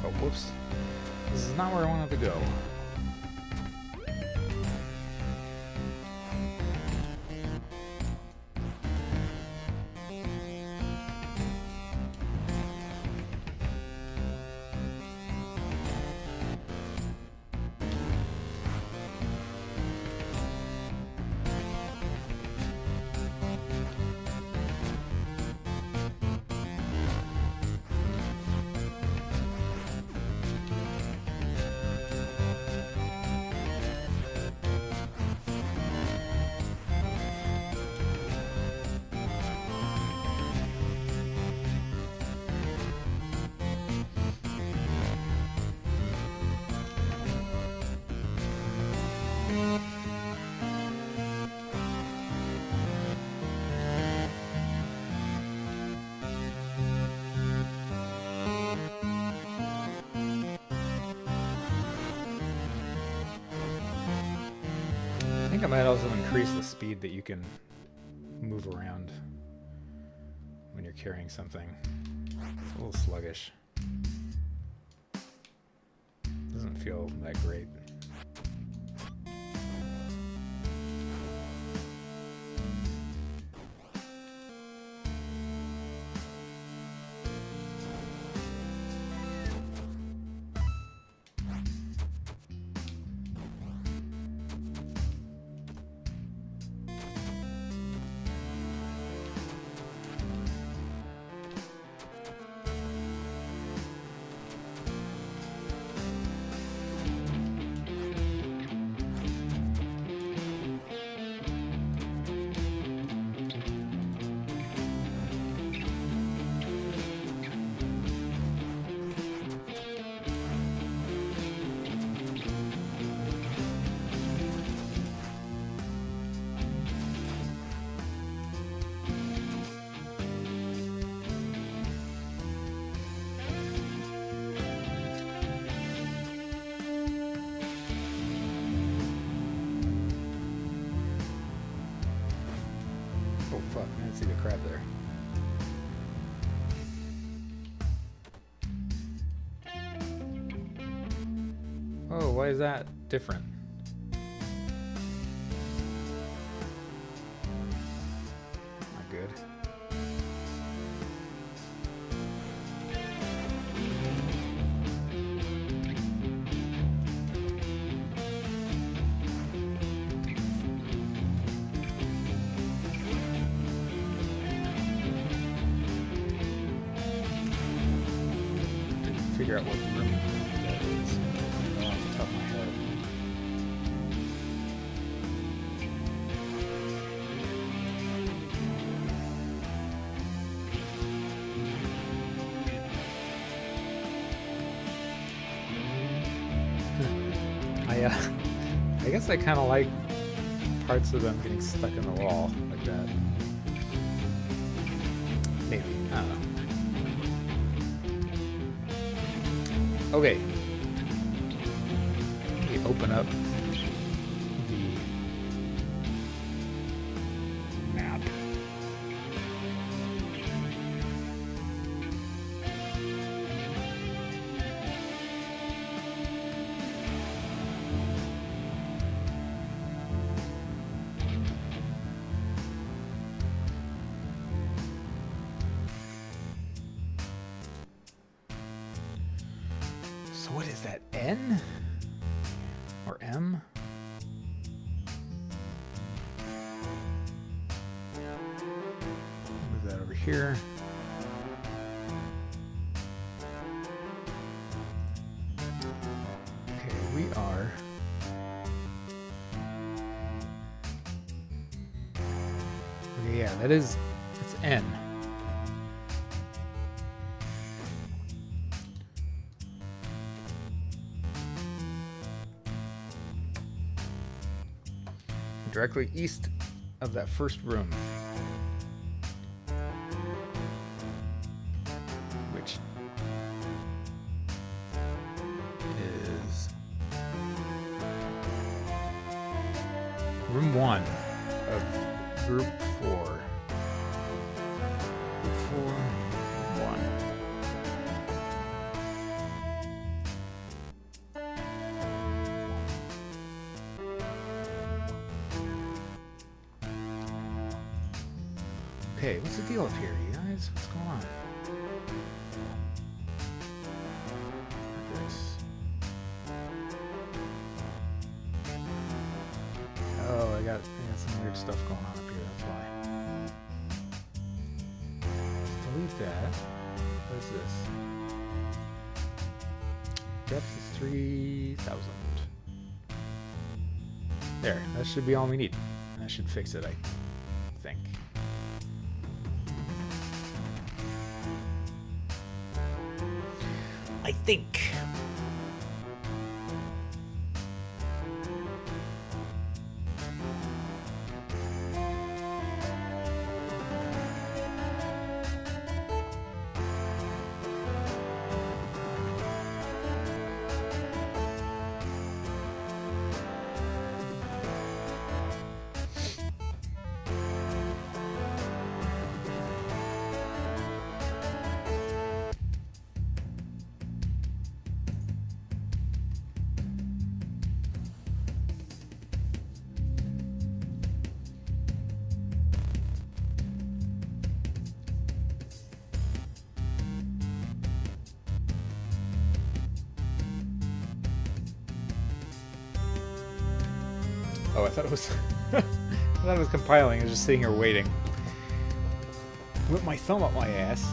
Oh, whoops. This is not where I wanted to go. might also increase the speed that you can move around when you're carrying something. It's a little sluggish. Doesn't feel that great. Oh fuck, I didn't see the crab there. Oh, why is that different? Not good. Figure out what room that is off the top of my head. I guess I kind of like parts of them getting stuck in the wall like that. Maybe, I don't know. Okay. We open up the map. So what is that, N? Or M? Move that over here. Okay, we are... Okay, yeah, that is... it's N. Directly east of that first room, which is room 1 of group 4. Group 4, 1. Okay, what's the deal up here, you guys? What's going on? This. Oh, I got some weird stuff going on up here, that's why. Let's delete that. What is this? Depth is 3,000. There, that should be all we need. That should fix it, I think. I think. Oh, I thought it was... I thought it was compiling. I was just sitting here waiting. With my thumb up my ass.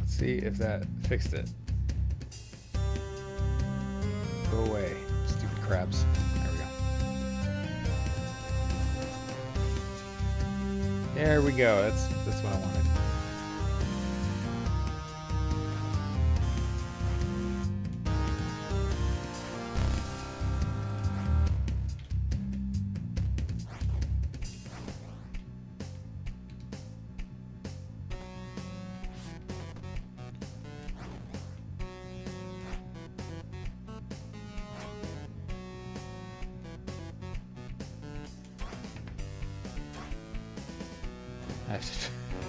See if that fixed it. Go away, stupid crabs. There we go. There we go. That's what I wanted.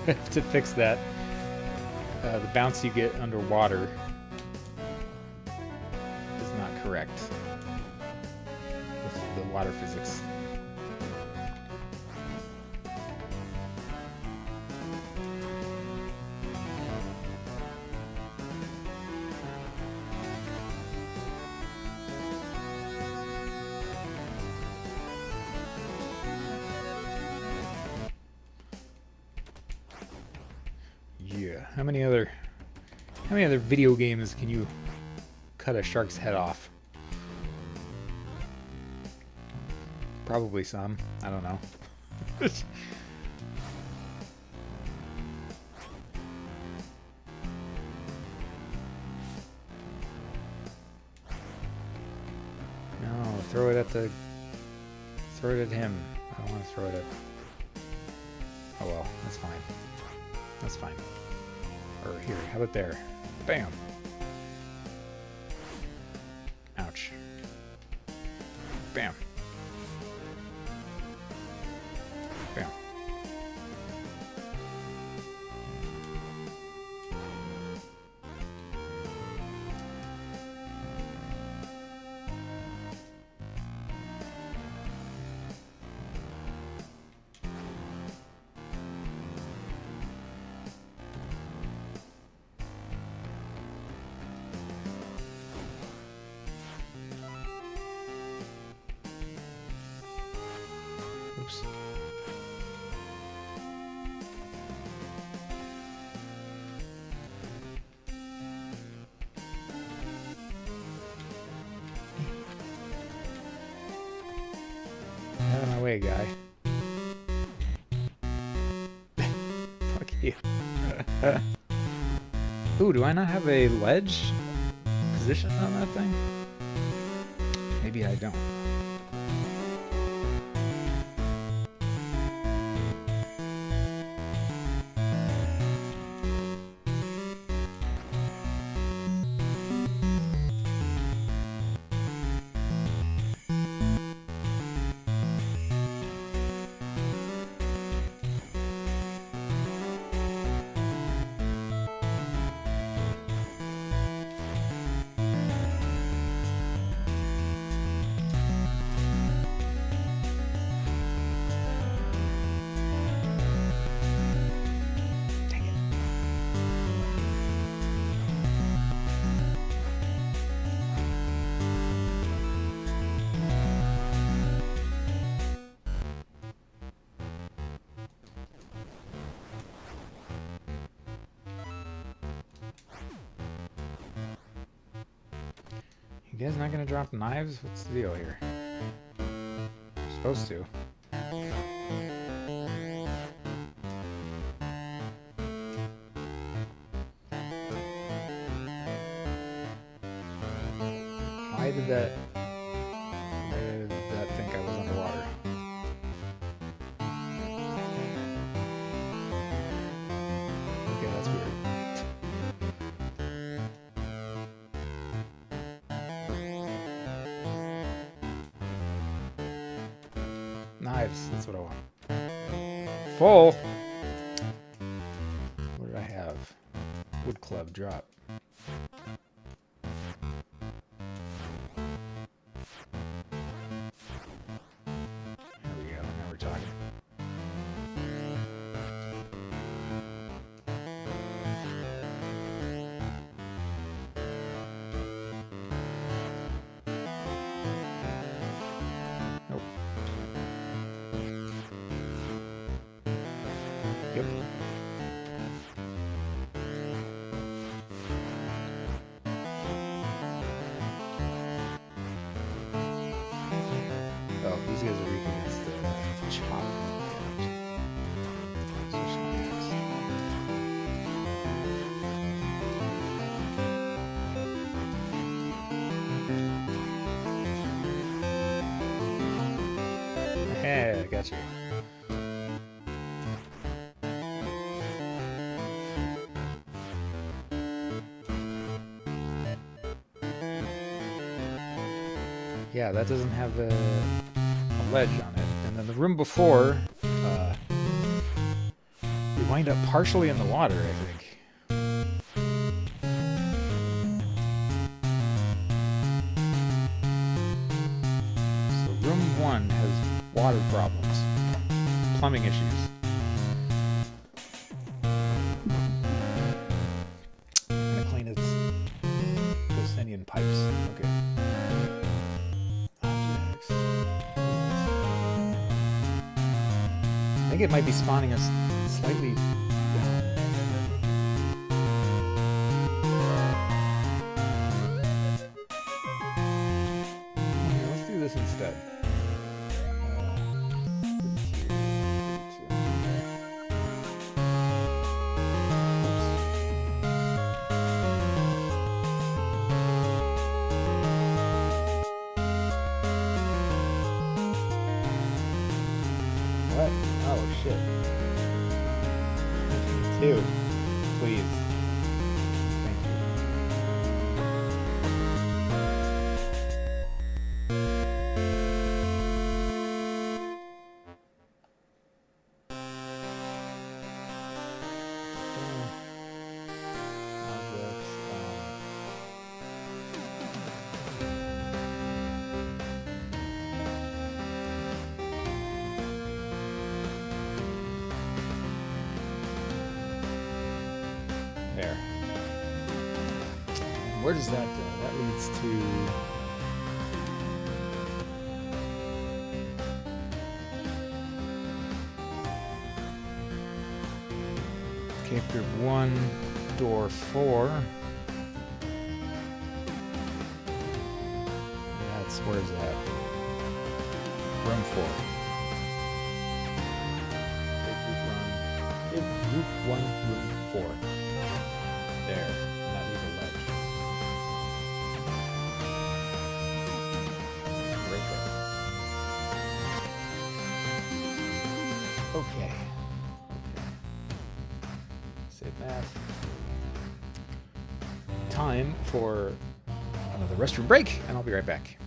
I have to fix that. The bounce you get underwater is not correct with the water physics. Yeah. How many other video games can you cut a shark's head off? Probably some. I don't know. No, throw it at him. I don't want to throw it at... Oh well, that's fine. That's fine. Or here, how about there? Bam! Ouch. Bam. Bam. Oops. Out of my way, guy. Fuck you. Ooh, do I not have a ledge position on that thing? Maybe I don't. You guys not gonna drop knives? What's the deal here? You're supposed to. Why did that think I was underwater? Okay, that's weird. Knives, that's what I want. Full. Club drop. There we go. Now we're talking. Nope. Yep. Oh, these guys are weak against the chop. Switch knives. Hey, I got you. Yeah, that doesn't have a ledge on it. And then the room before, we wind up partially in the water, I think. So room 1 has water problems, plumbing issues. I'm gonna clean its Focinian pipes. Okay. Objects. I think it might be spawning us slightly down. Yeah, let's do this instead. What? Oh shit. 2. Please. Thank you. Objects, there. And where does that go? That leads to... Cave Group 1, door 4. That's, where's that? Room 4. Cave Group 1, room 4. There. That leaves a ledge. Right there. Okay. Save that. Time for another restroom break, and I'll be right back.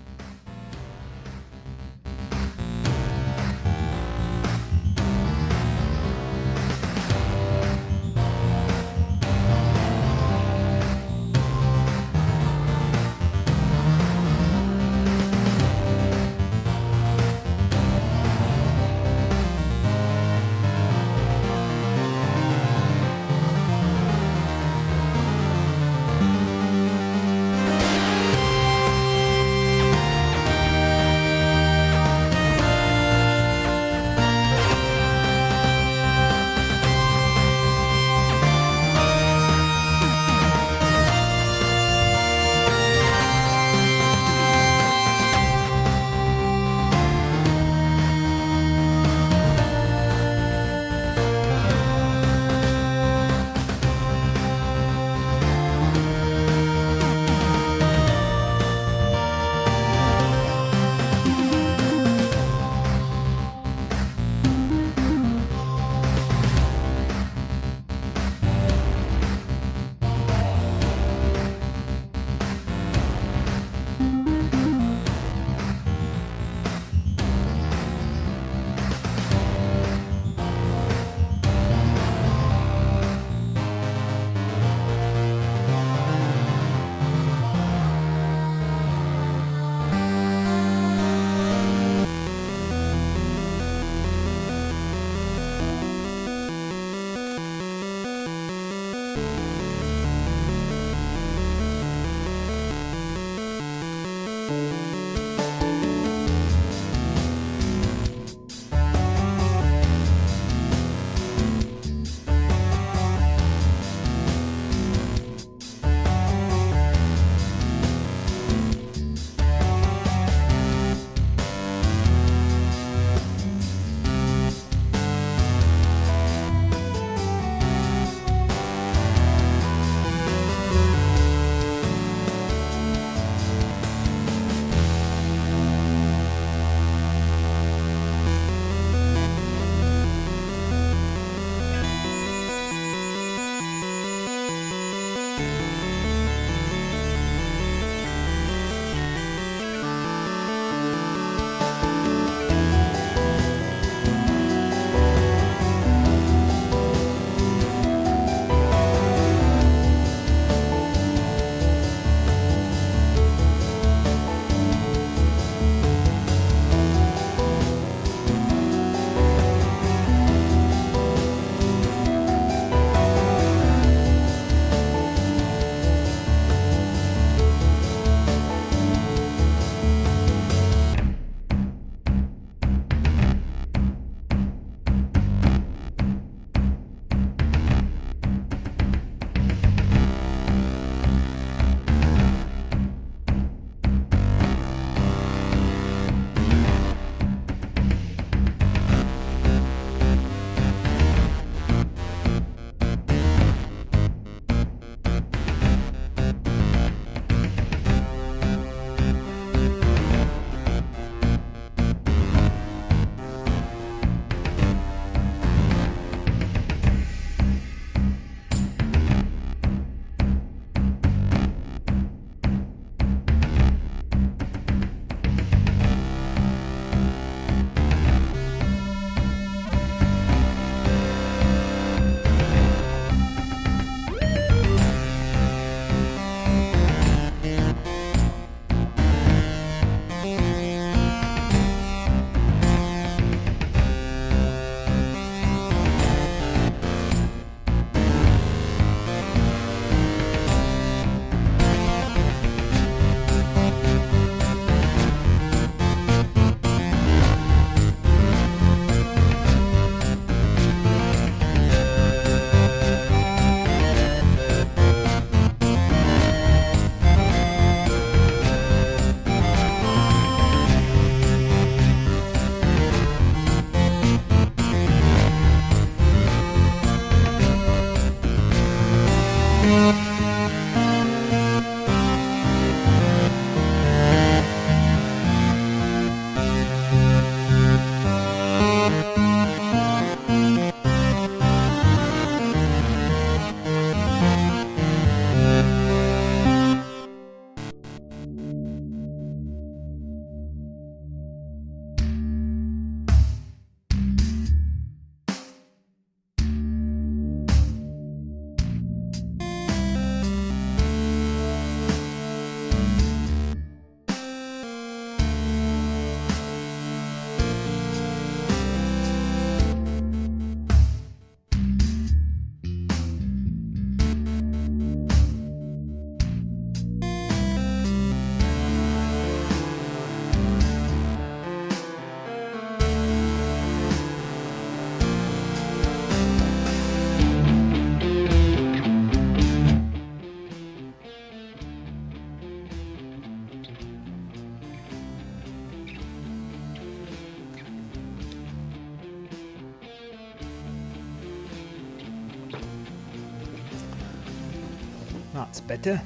That's better.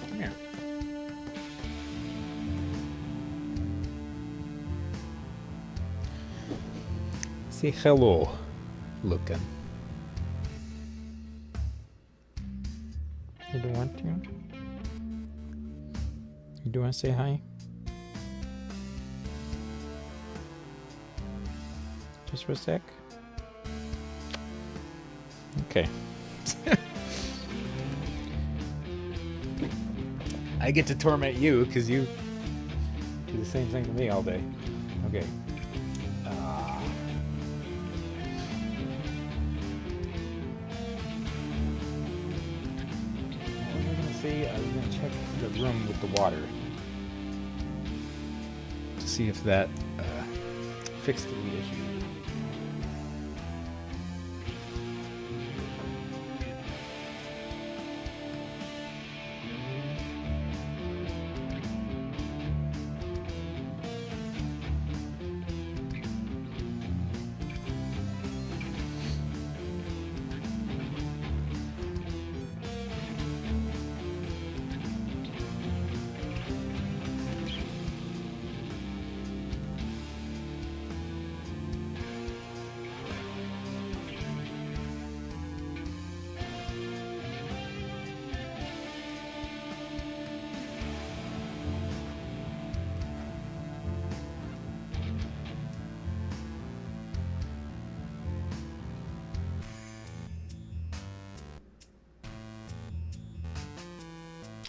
Come here. Say hello, Lucan. You don't want to? You don't want to say hi? Just for a sec? Okay. I get to torment you because you do the same thing to me all day. Okay. What was I going to say? I was going to check the room with the water to see if that fixed the issue.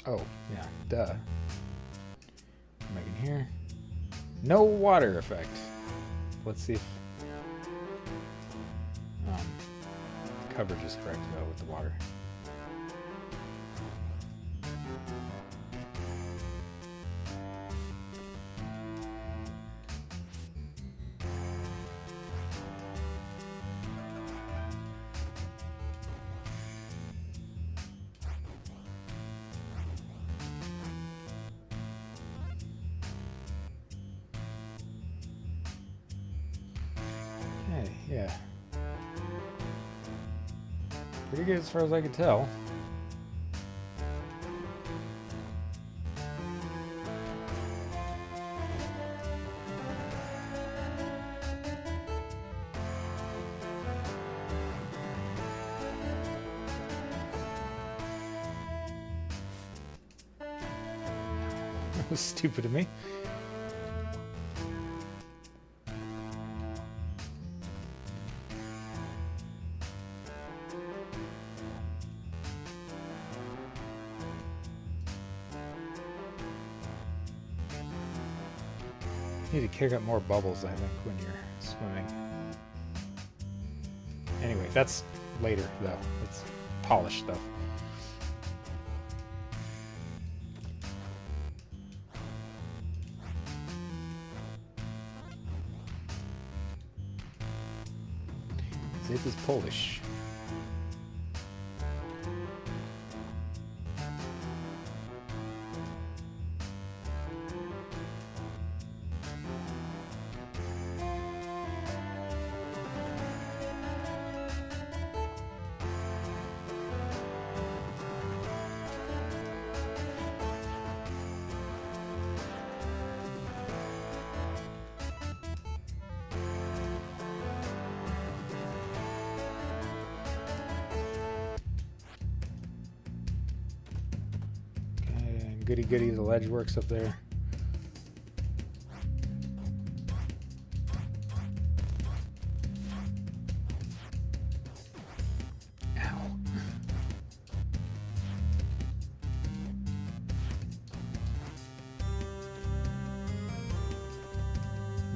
Oh, yeah, duh. Come back in here. No water effect. Let's see if coverage is correct though with the water. Yeah. Pretty good as far as I can tell. That was stupid of me. You need to kick up more bubbles, I think, when you're swimming. Anyway, that's later, though. It's polished stuff. It is Polish. goody goody, the ledge works up there. Ow.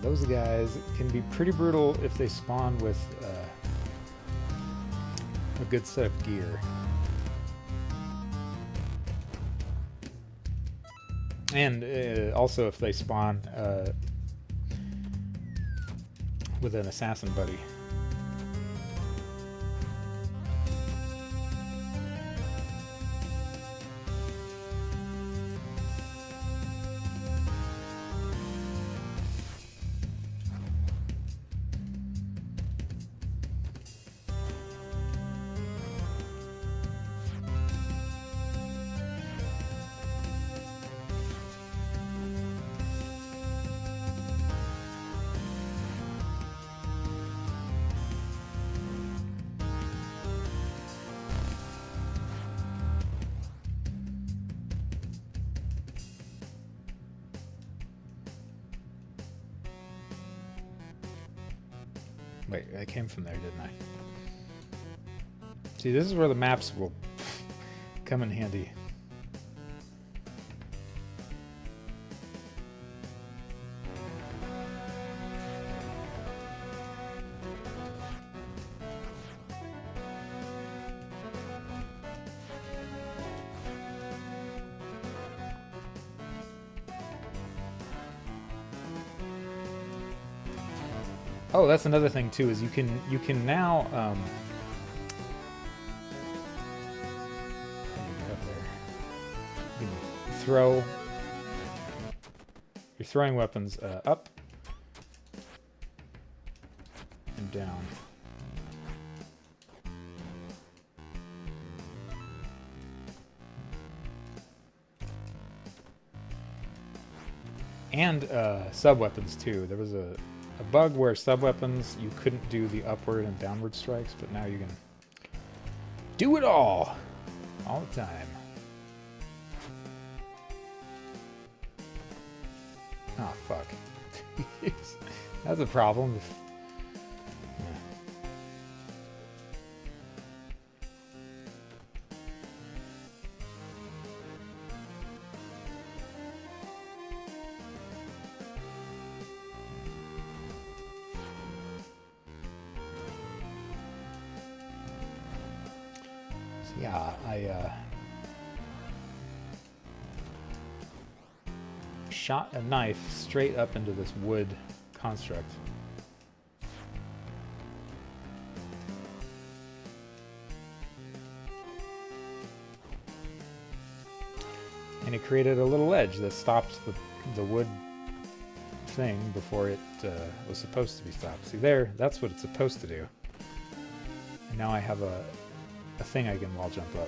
Those guys can be pretty brutal if they spawn with a good set of gear. And also if they spawn with an assassin buddy. Wait, I came from there, didn't I? See, this is where the maps will come in handy. Oh, that's another thing too, is you can now you can throw, you're throwing weapons up and down. And sub-weapons too. There was a bug where sub-weapons, you couldn't do the upward and downward strikes, but now you can do it all the time. Oh, fuck. That's a problem. Yeah. Yeah, I shot a knife straight up into this wood construct. And it created a little edge that stopped the wood thing before it was supposed to be stopped. See there, that's what it's supposed to do. And now I have a thing I can wall jump up.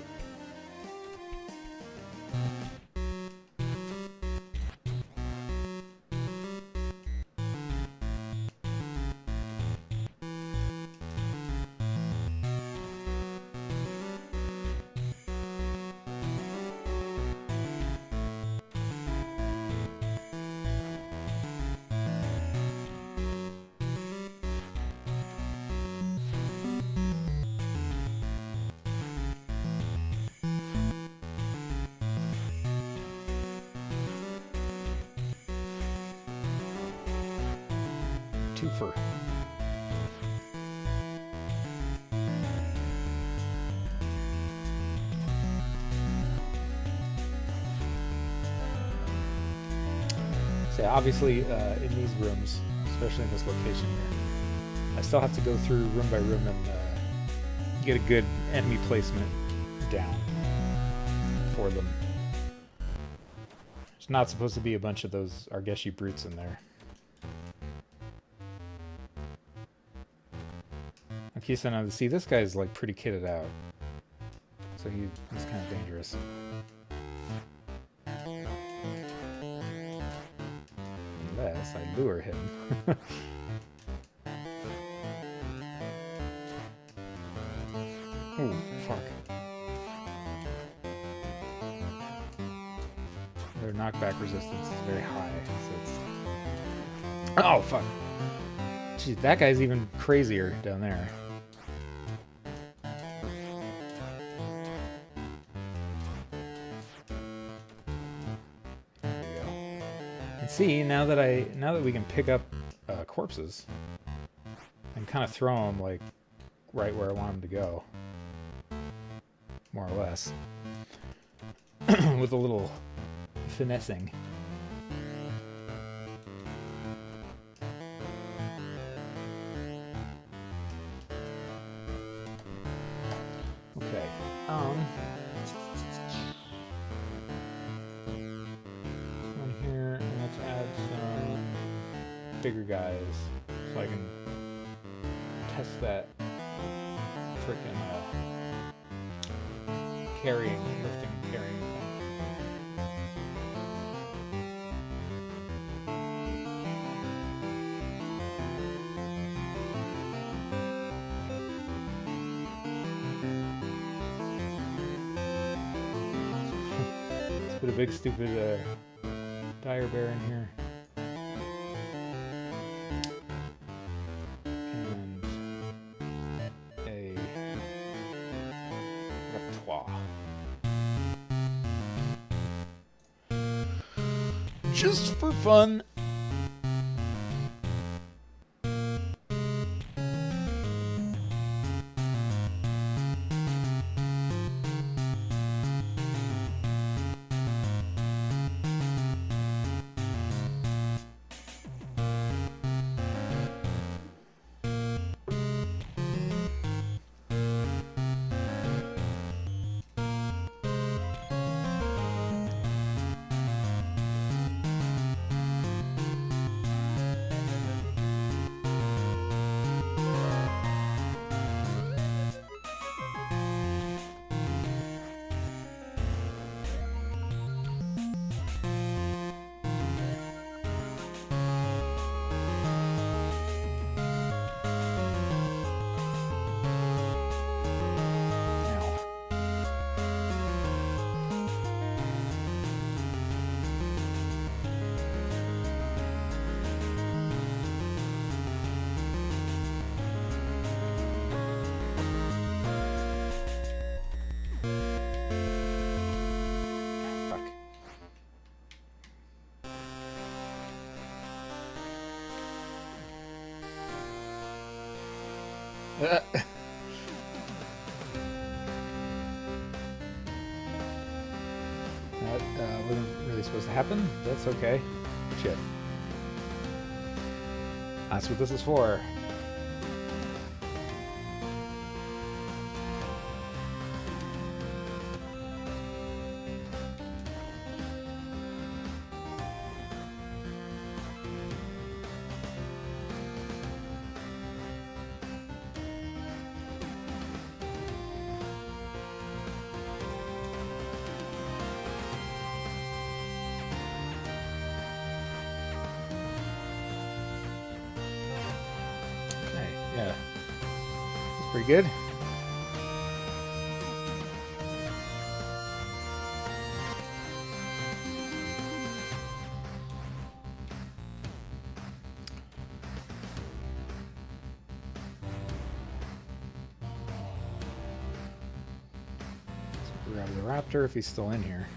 Twofer. So yeah, obviously in these rooms, especially in this location here, I still have to go through room by room and get a good enemy placement down for them. There's not supposed to be a bunch of those Argeshi brutes in there. Okay, so now see, this guy's like pretty kitted out, so he's kind of dangerous. Unless I lure him. Oh, fuck. knockback resistance is very high. So it's... Oh, fuck. Jeez, that guy's even crazier down there. There we go. And see, now that we can pick up corpses and kind of throw them like right where I want them to go, more or less, with a little finessing. Okay. On here, and let's add some bigger guys so I can test that freaking lifting and carrying thing. Let's put a big stupid dire bear in here. And a reptoire. Just for fun. That wasn't really supposed to happen. That's okay. Shit. That's what this is for. Yeah, that's pretty good. Let's grab the raptor if he's still in here.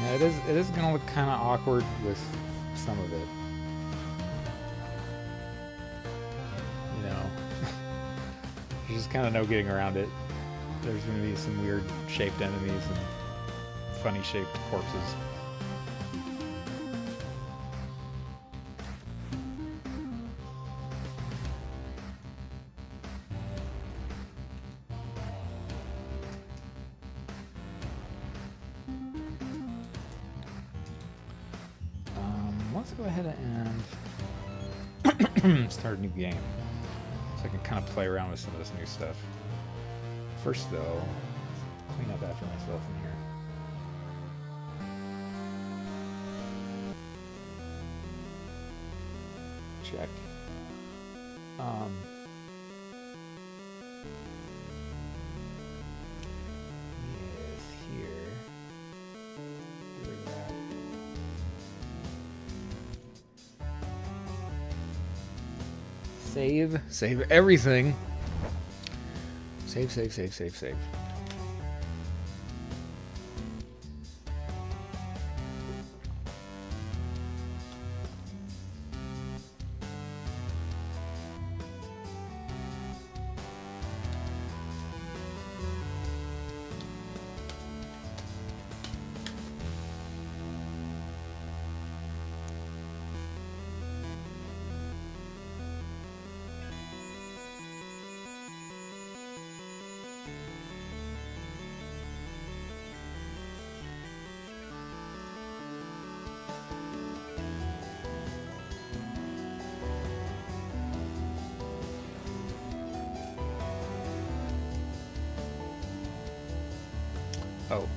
Yeah, it is gonna look kind of awkward with some of it. You know, there's just kind of no getting around it. There's gonna be some weird shaped enemies and funny shaped corpses. let's go ahead and start a new game. So I can kind of play around with some of this new stuff. First, though, clean up after myself in here. Check. Yes, here. Get rid of that. Save everything. Save. Oh,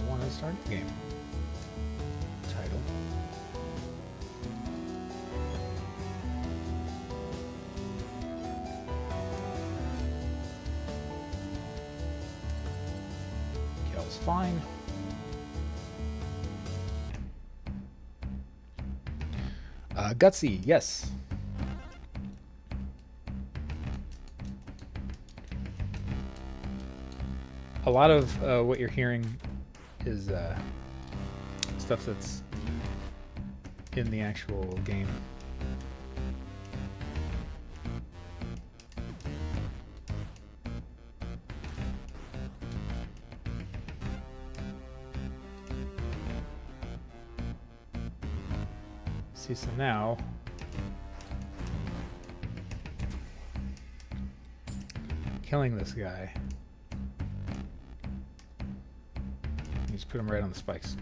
want to start the game. Title. Kel's fine. Gutsy, yes. A lot of what you're hearing is stuff that's in the actual game. See, so now killing this guy. You just put him right on the spikes.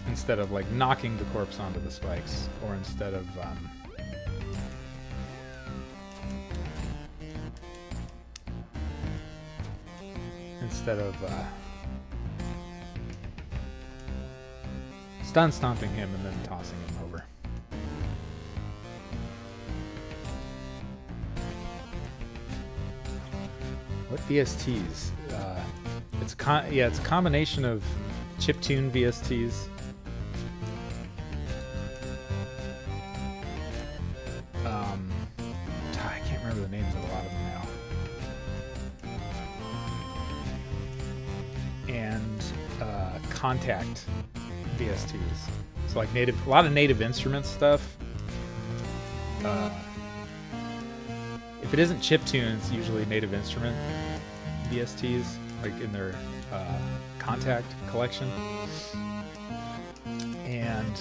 Instead of like knocking the corpse onto the spikes, or instead of stun stomping him and then tossing him over. What VSTs? It's a combination of chiptune VSTs. I can't remember the names of a lot of them now. And contact VSTs. So like a lot of native instrument stuff. If it isn't chiptune, it's usually native instrument VSTs, like in their contact collection. And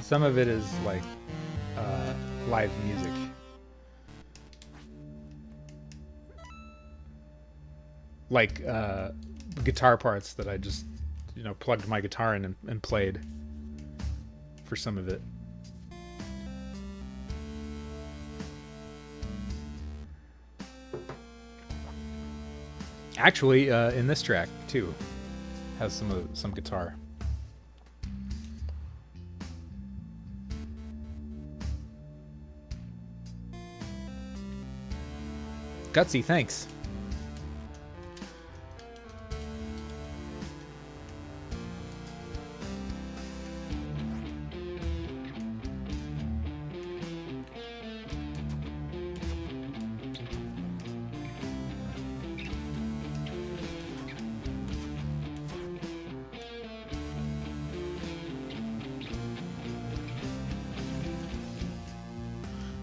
some of it is like live music. Like guitar parts that I just, plugged my guitar in and played for some of it. Actually, in this track too, has some guitar. Gutsy, thanks.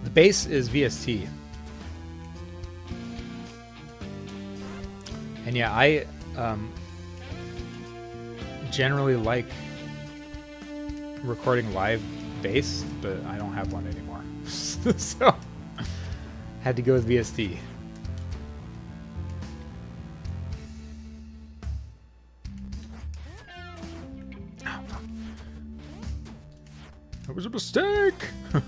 The bass is VST. And yeah, I generally like recording live bass, but I don't have one anymore. So had to go with VST. It was a mistake. Oh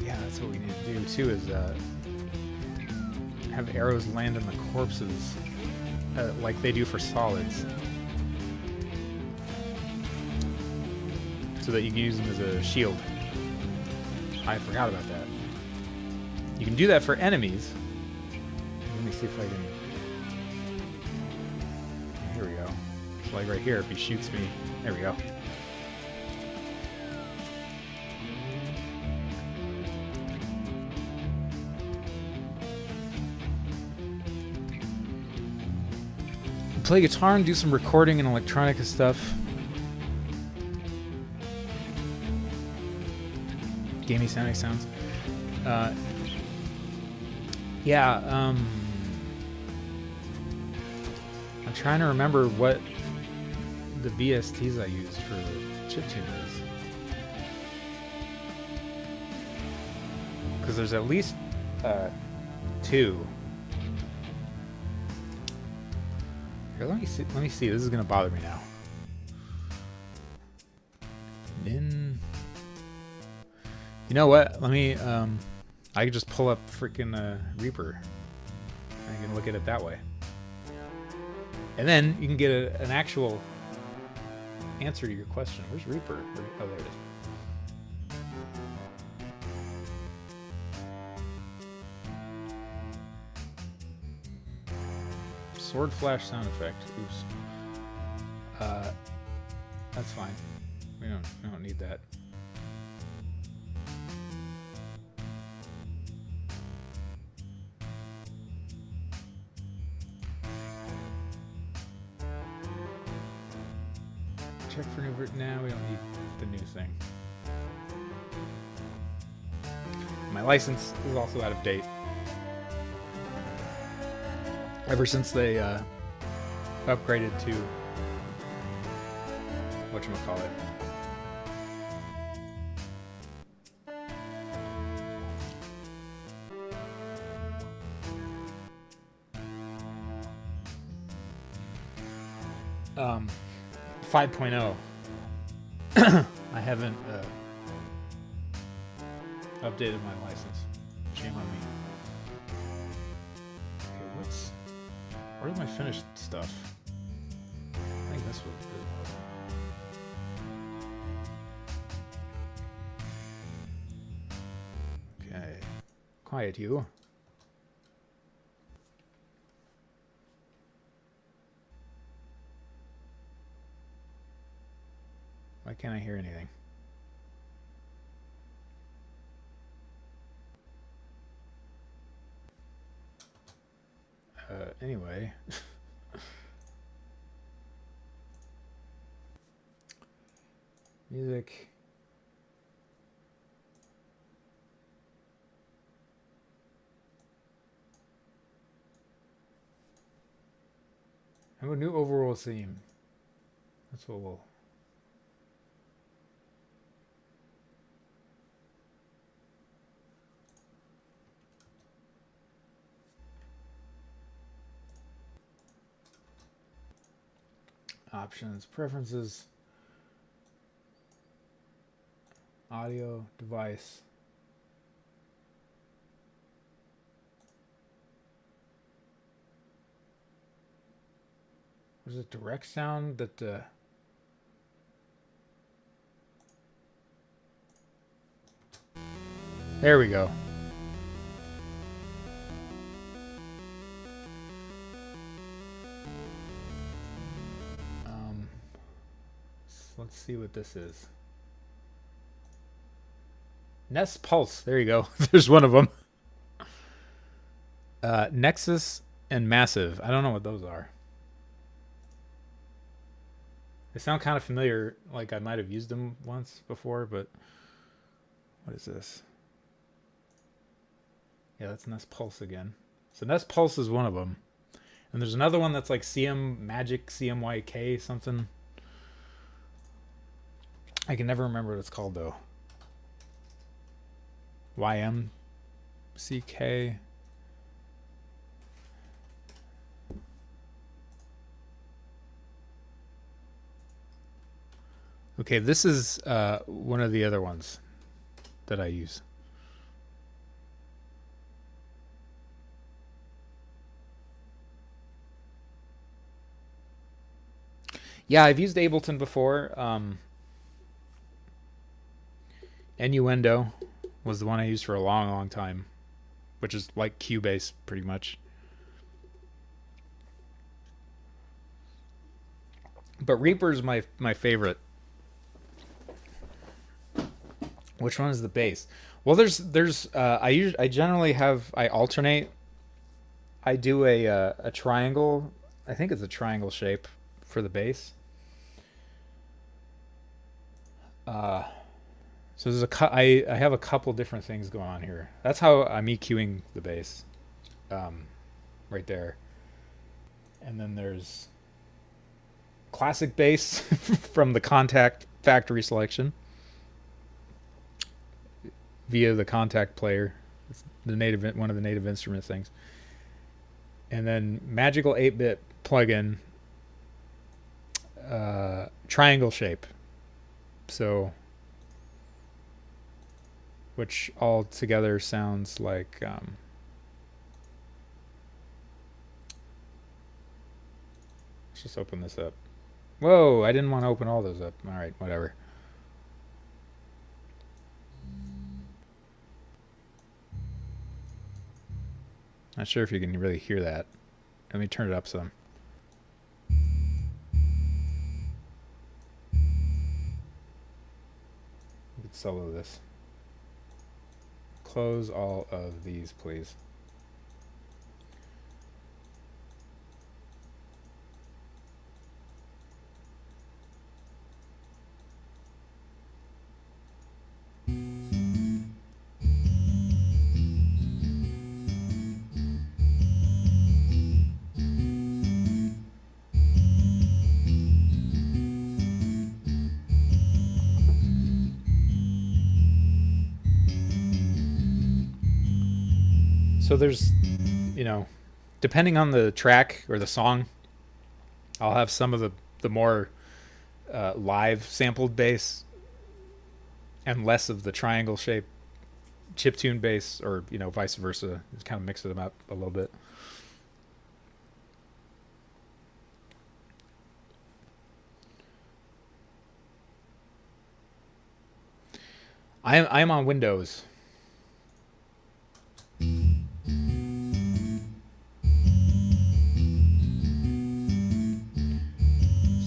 yeah, that's what we need to do too. Is have arrows land in the corpses, like they do for solids, so that you can use them as a shield. I forgot about that. You can do that for enemies. Let me see if I can. Here we go. So like right here, if he shoots me, there we go. Play guitar and do some recording and electronica stuff. Gamey sounding sounds. Yeah, I'm trying to remember what the VSTs I used for chiptune is. Because there's at least 2. Here, let me see. This is gonna bother me now. You know what? Let me. I can just pull up freaking Reaper. I can look at it that way, and then you can get an actual answer to your question. Where's Reaper? Oh, there it is. Sword flash sound effect. Oops. That's fine. We don't need that. Check for new. Now we don't need the new thing. My license is also out of date. Ever since they upgraded to whatchamacallit. Um, 5.0. I haven't updated my license. Shame on me. Where's my finished stuff? I think this would be. Okay. Quiet you. Why can't I hear anything? Anyway. Music. Have a new overall theme. That's what we'll... Options, preferences, audio, device. Was it direct sound that There we go. Let's see what this is. Nest Pulse. There you go. There's one of them. Nexus and Massive. I don't know what those are. They sound kind of familiar, like I might have used them once before, but what is this? Yeah, that's Nest Pulse again. So Nest Pulse is one of them. And there's another one that's like CM Magic, CMYK something. I can never remember what it's called though. YM CK. Okay, this is one of the other ones that I use. Yeah, I've used Ableton before. Innuendo was the one I used for a long, long time, which is like Cubase pretty much. But Reaper's my favorite. Which one is the bass? Well, there's I generally I alternate. I do a triangle. I think it's a triangle shape for the bass. So there's I have a couple different things going on here. That's how I'm EQing the bass, right there. And then there's classic bass from the Kontakt factory selection via the Kontakt player. It's the one of the native instrument things. And then Magical 8-bit plugin, triangle shape. So, which all together sounds like let's just open this up. Whoa, I didn't want to open all those up. All right, whatever. Not sure if you can really hear that. Let me turn it up some. Let's solo this. Close all of these, please. So there's, depending on the track or the song, I'll have some of the more live sampled bass and less of the triangle shape chiptune bass, or vice versa. Just kind of mix them up a little bit. I'm on Windows.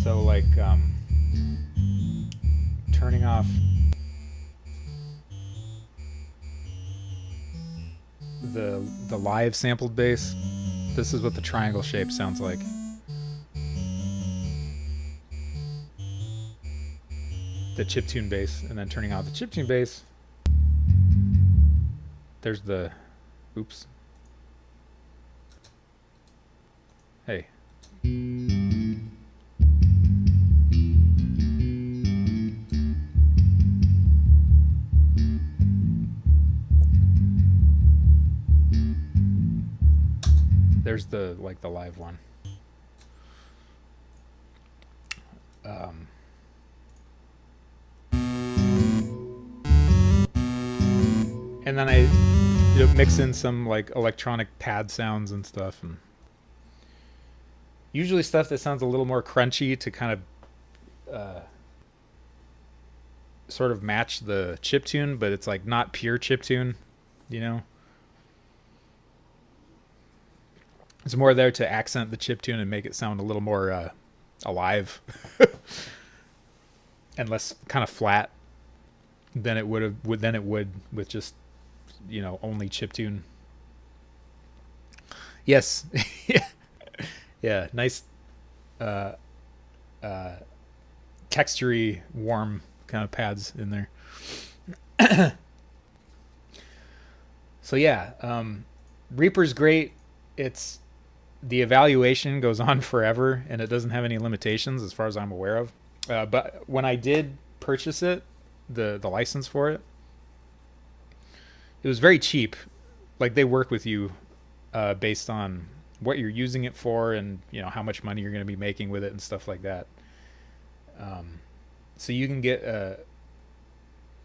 So like turning off the live sampled bass, this is what the triangle shape sounds like. The chiptune bass, and then turning off the chiptune bass, there's the oops. Hey. There's the live one. And then I mix in some electronic pad sounds and stuff, and usually stuff that sounds a little more crunchy to kind of sort of match the chiptune, but it's not pure chiptune, It's more there to accent the chiptune and make it sound a little more alive and less kind of flat than it would with just only chiptune. Yes. Yeah, nice textury, warm kind of pads in there. So yeah, Reaper's great. It's the evaluation goes on forever, and it doesn't have any limitations as far as I'm aware of. But when I did purchase it, the license for it, it was very cheap. like they work with you based on what you're using it for, and how much money you're going to be making with it and stuff like that. So you can get a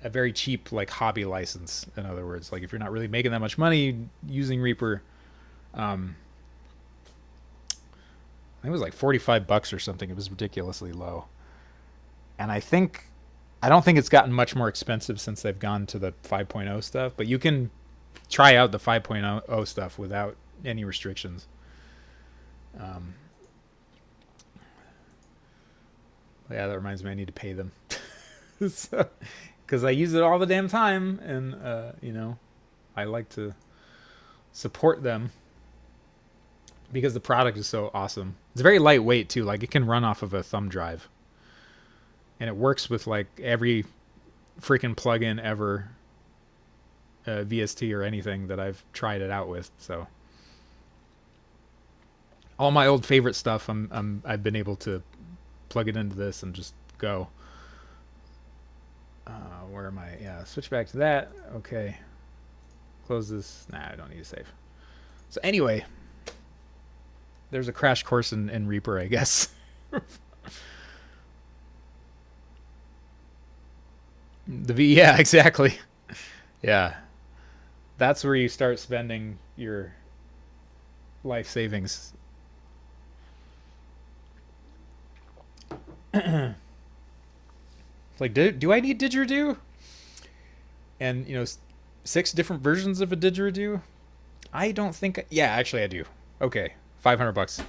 very cheap like hobby license. In other words, like if you're not really making that much money using Reaper, I think it was like $45 or something. It was ridiculously low. And I don't think it's gotten much more expensive since they've gone to the 5.0 stuff, but you can try out the 5.0 stuff without any restrictions. Yeah, that reminds me I need to pay them. Because I use it all the damn time, and I like to support them because the product is so awesome. It's very lightweight too. Like it can run off of a thumb drive, and it works with like every freaking plugin ever, VST or anything that I've tried it out with. So all my old favorite stuff, I've been able to plug it into this and just go. Where am I? Yeah, switch back to that. Okay. Close this. Nah, I don't need to save. So anyway, there's a crash course in Reaper, I guess. Yeah, exactly. Yeah. That's where you start spending your life savings. Like, do I need didgeridoo? And 6 different versions of a didgeridoo? I don't think. Yeah, actually I do. Okay, $500.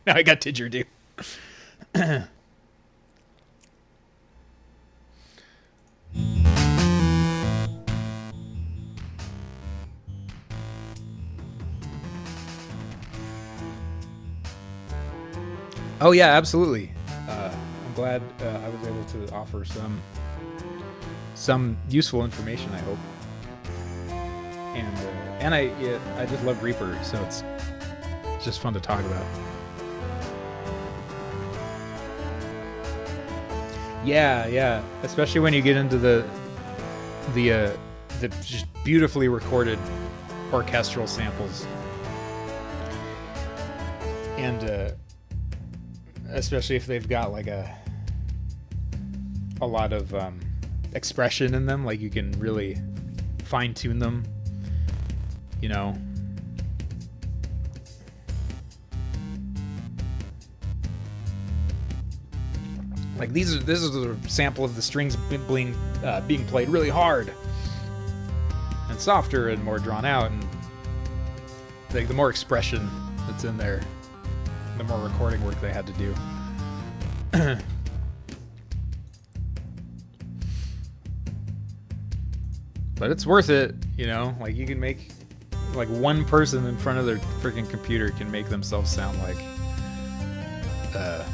Now I got didgeridoo. Oh yeah, absolutely. I'm glad I was able to offer some useful information, I hope. And I just love Reaper, so it's just fun to talk about. Yeah, especially when you get into the just beautifully recorded orchestral samples, and especially if they've got like a lot of expression in them, like you can really fine tune them, like this is a sample of the strings being played really hard and softer and more drawn out, and like the more expression that's in there, the more recording work they had to do. But it's worth it, like you can make, like one person in front of their freaking computer can make themselves sound like a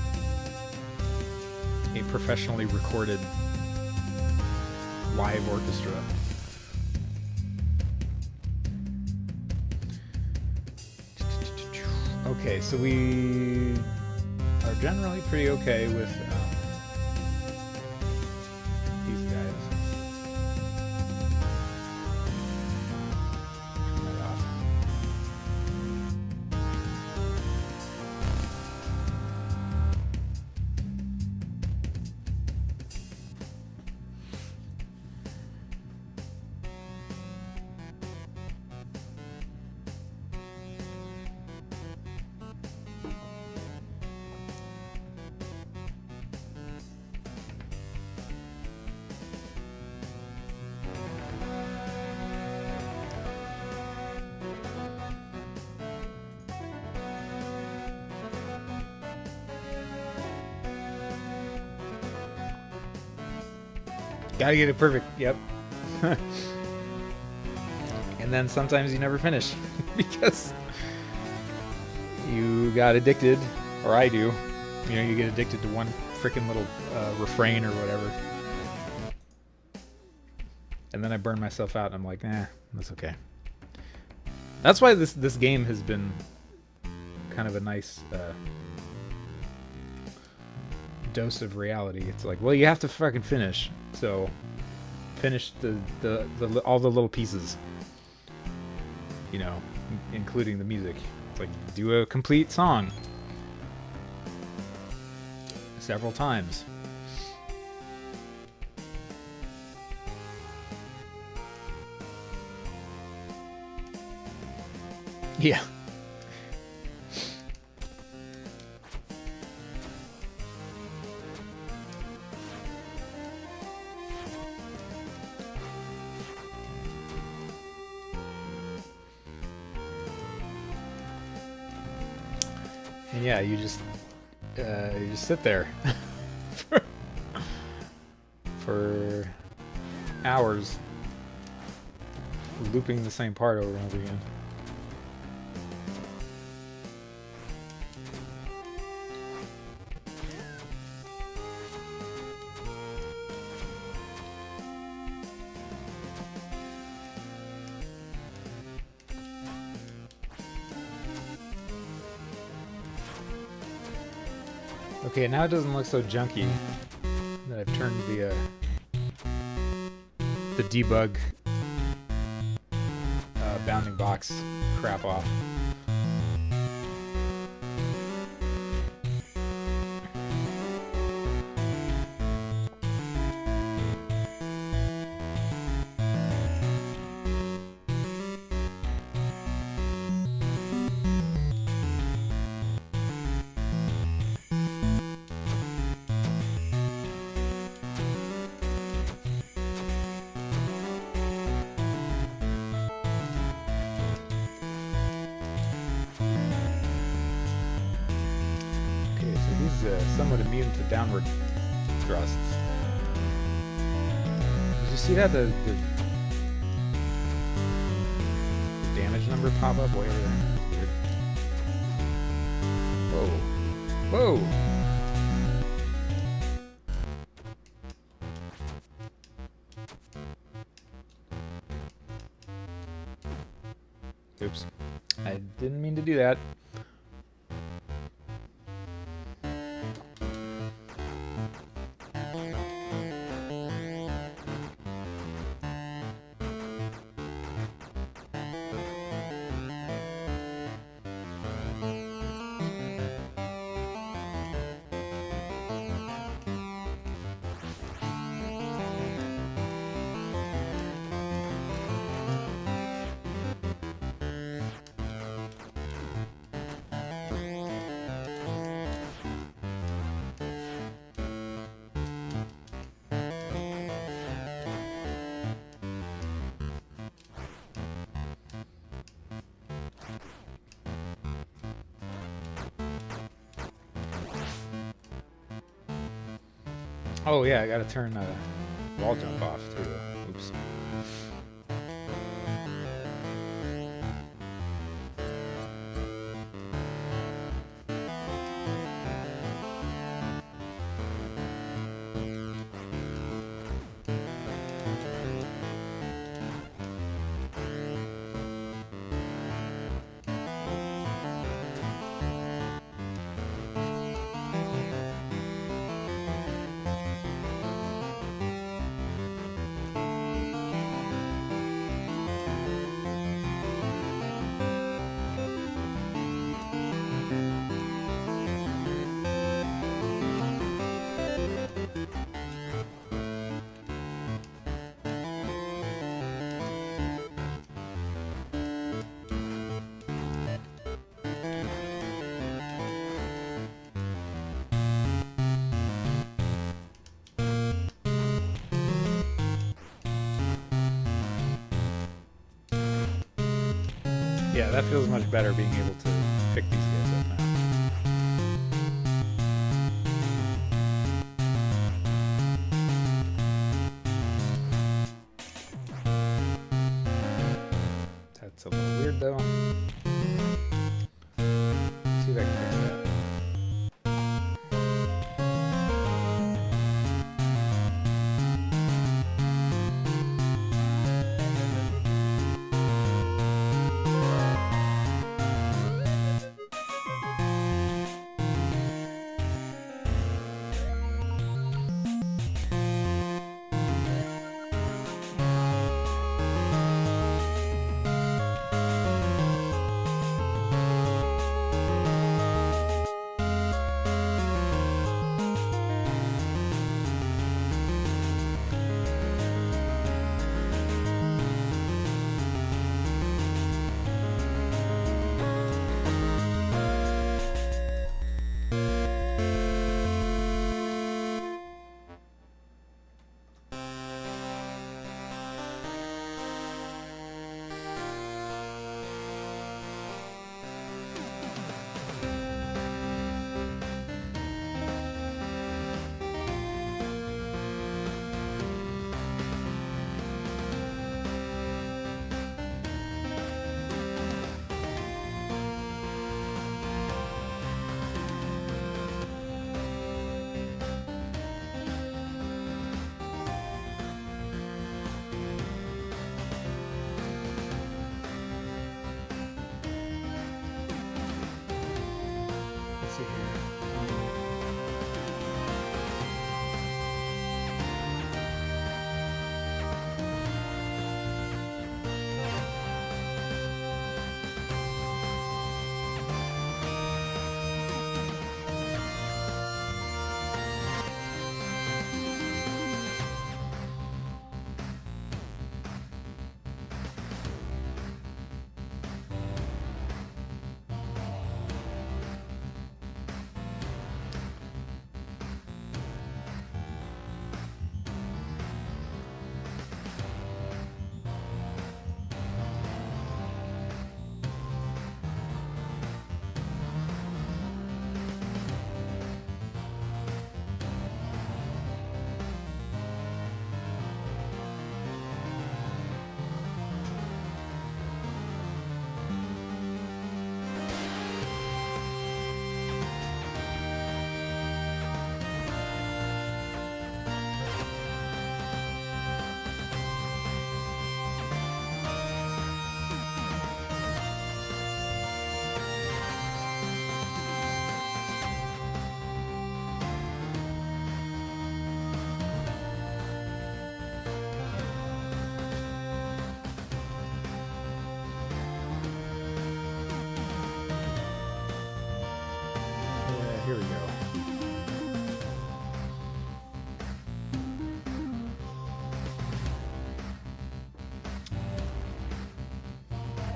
professionally recorded live orchestra. Okay, so we are generally pretty okay with these guys. Turn that off. Gotta get it perfect. Yep. And then sometimes you never finish because you got addicted, or I do. You get addicted to one freaking little refrain or whatever. And then I burn myself out and I'm like, nah, that's okay. That's why this game has been kind of a nice dose of reality. It's like, well, you have to fucking finish. So finish the all the little pieces. you know, including the music. It's like, do a complete song several times. Yeah. And yeah, you just sit there for hours looping the same part over and over again. Okay, now it doesn't look so junky that I've turned the debug bounding box crap off. Somewhat immune to downward thrusts. Did you see that? The damage number pop up way over there. Weird. Whoa. Whoa! Oops. I didn't mean to do that. Oh yeah, I gotta turn wall jump off too. Oops. Yeah, that feels much better being able to pick these guys up now. That's a little weird though. Let's see if I can fix that.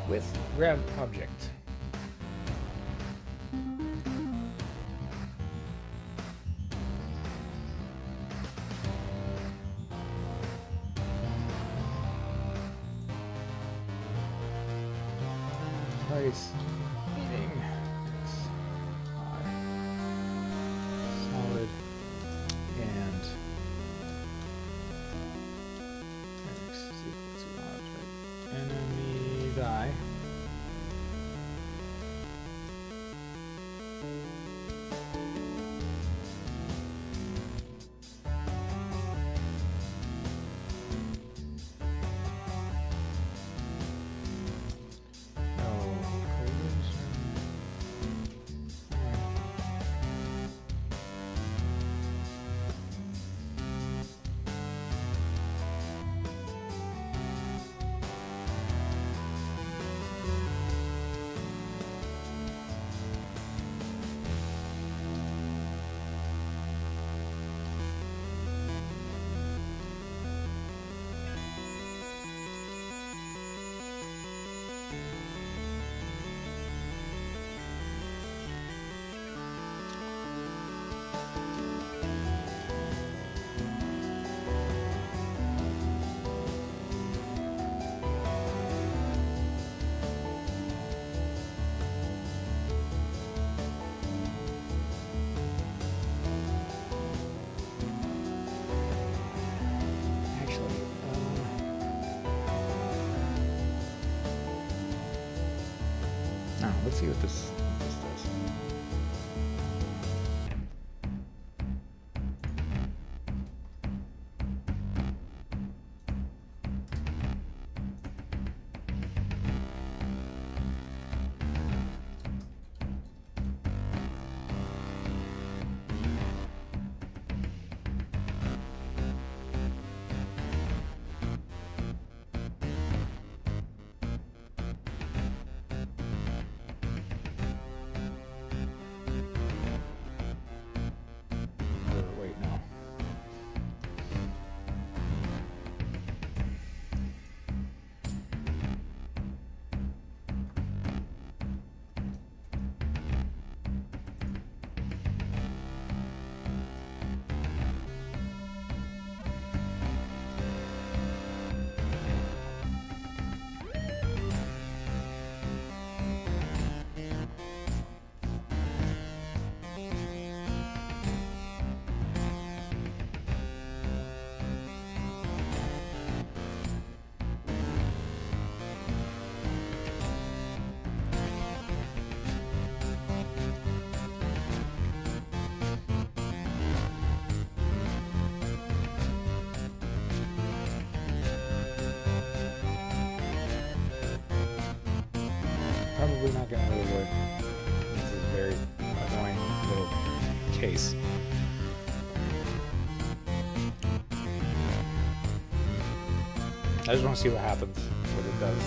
with grab object. Nice. Eating. Solid. And enemy die. Let's see what this does. Wait, no. Probably not going to really work. This is a very annoying little case. I just want to see what happens, what it does.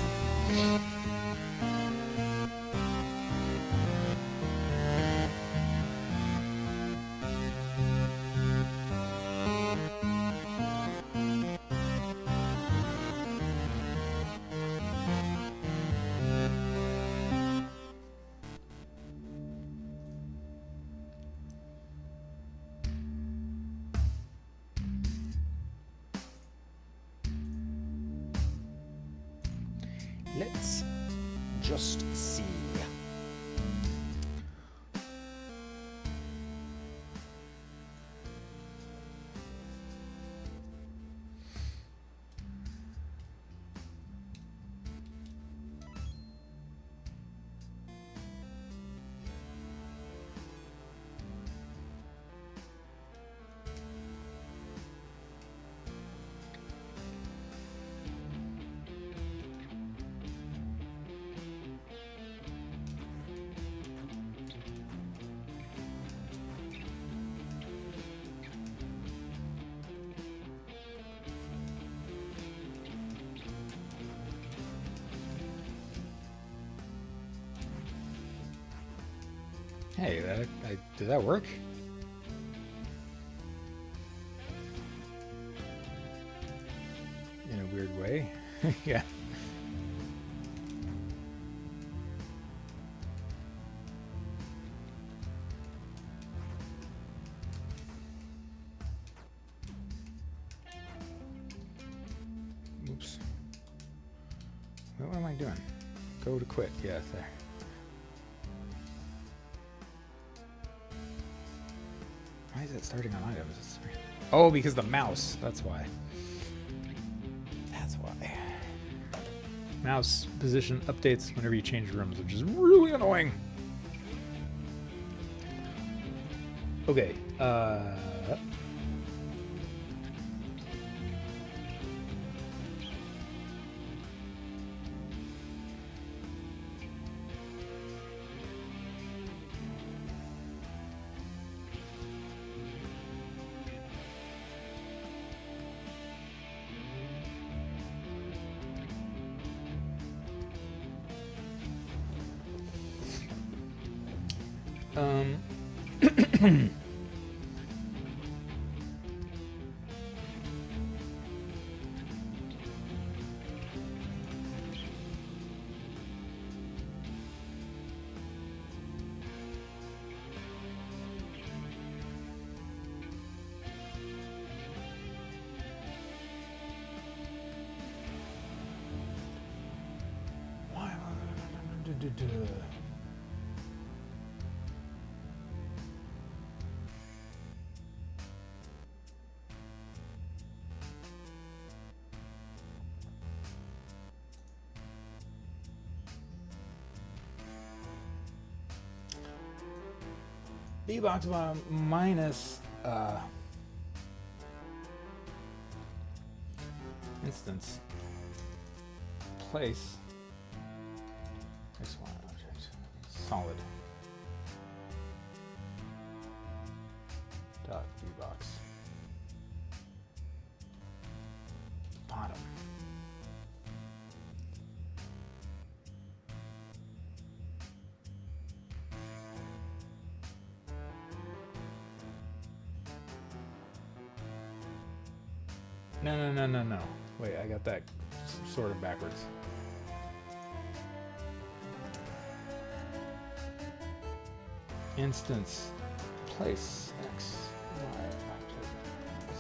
Let's just see. Hey, did that work? In a weird way. Yeah. I doing? Go to quit. Yeah, it's there. Why is it starting on items? Oh, because the mouse. That's why. That's why. Mouse position updates whenever you change rooms, which is really annoying. Okay. B-Box minus instance place X1 object solid dot B-Box bottom. No. Wait, I got that sort of backwards. Instance place X, Y,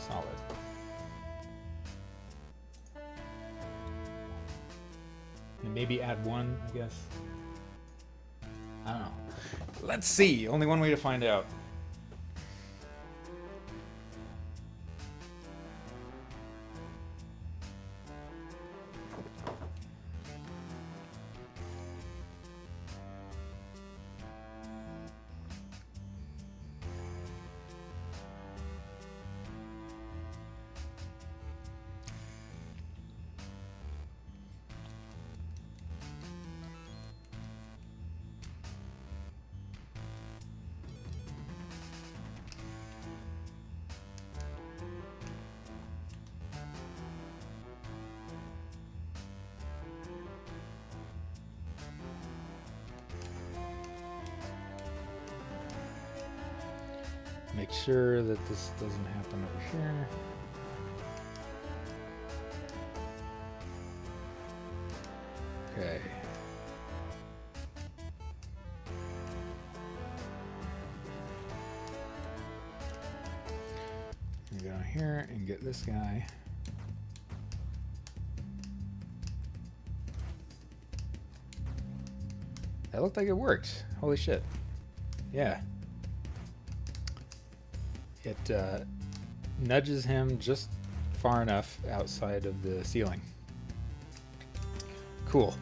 solid. And maybe add one, I guess. I don't know. Let's see. Only one way to find out. Make sure that this doesn't happen over here. Okay. You go down here and get this guy. That looked like it worked. Holy shit. Yeah. It nudges him just far enough outside of the ceiling. Cool.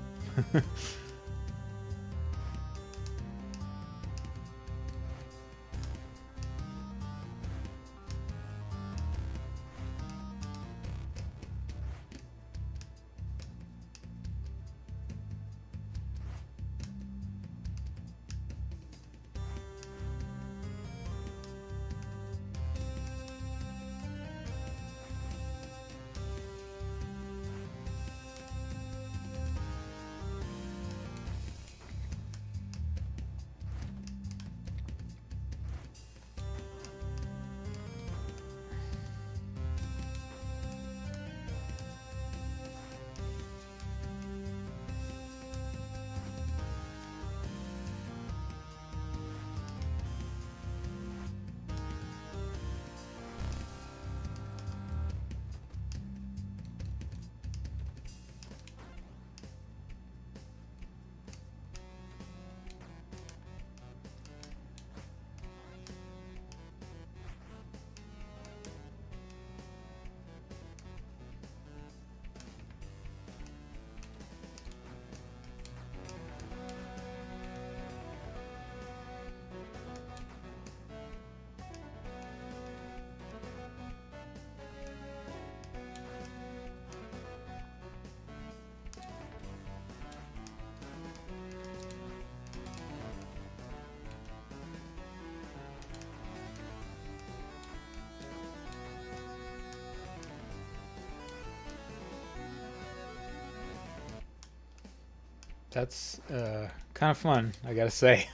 That's kind of fun, I gotta say.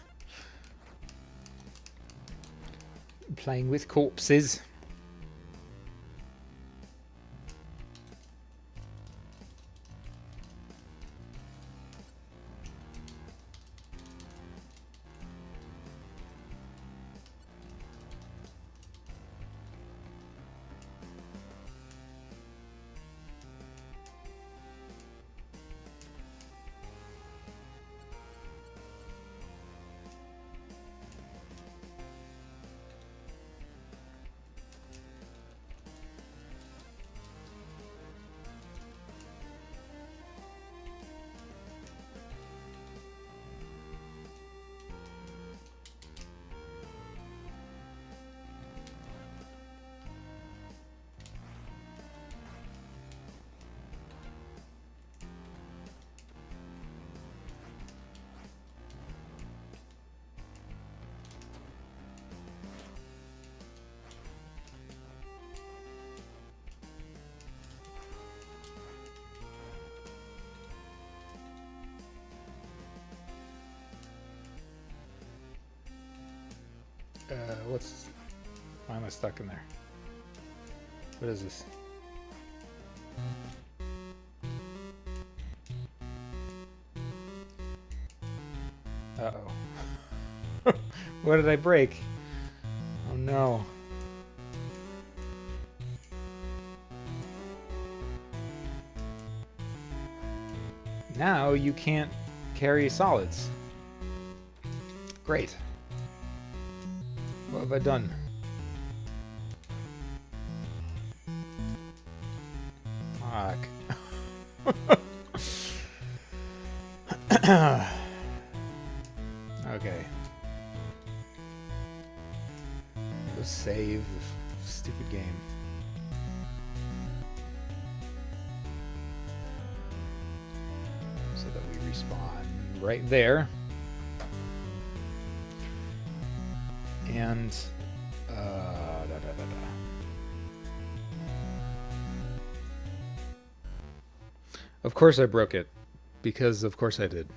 Playing with corpses. Why am I stuck in there? What is this? Uh-oh. What did I break? Oh no. Now you can't carry solids. Great. What have I done? Fuck. Okay. Go save the stupid game. So that we respawn right there. And of course I broke it, because of course I did.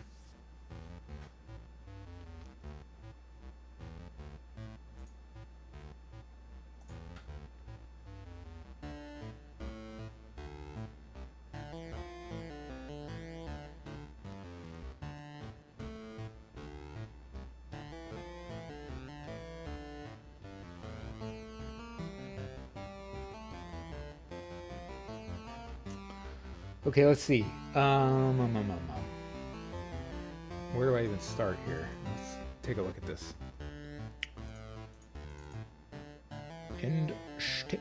Okay, let's see. Where do I even start here? Let's take a look at this. End Stipp.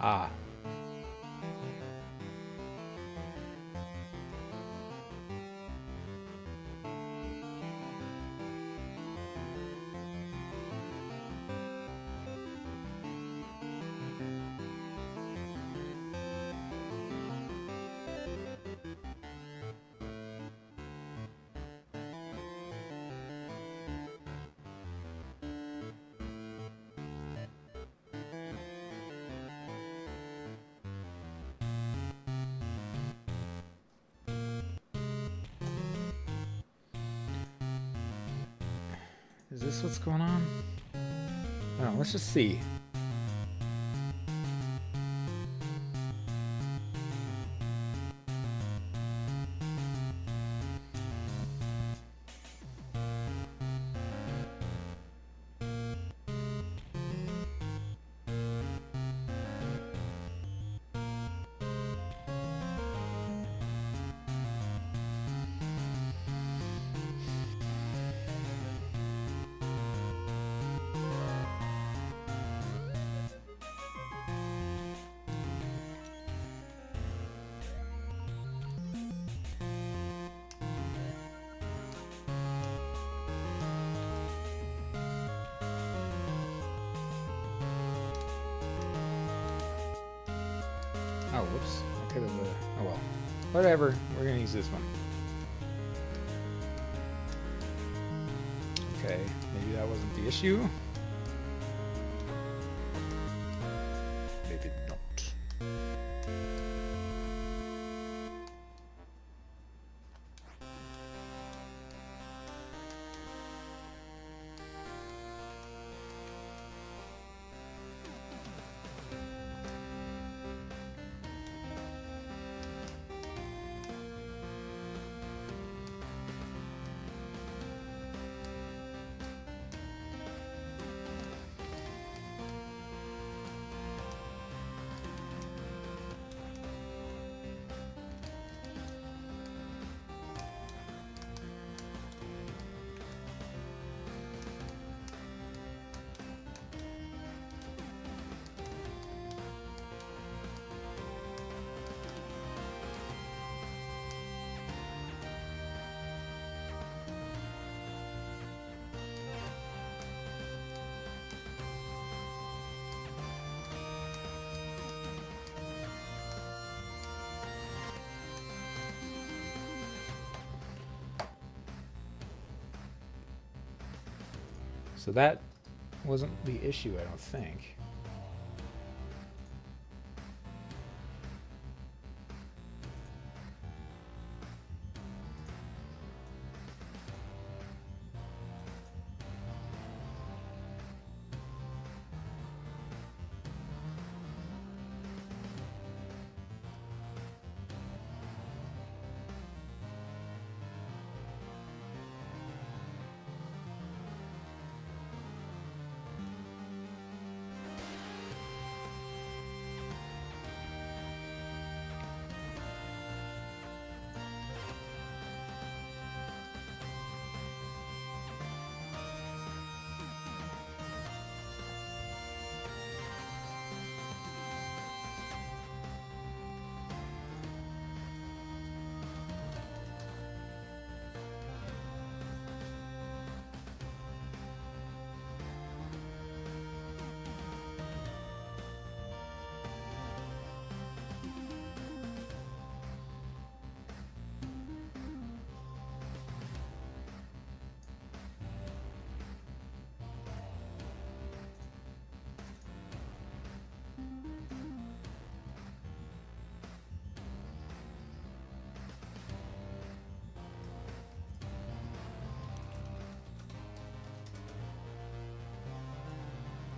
Ah. Is this what's going on? Oh, let's just see. Oh, whoops. I could have. Oh well. Whatever. We're gonna use this one. Okay. Maybe that wasn't the issue. Maybe not. So that wasn't the issue, I don't think.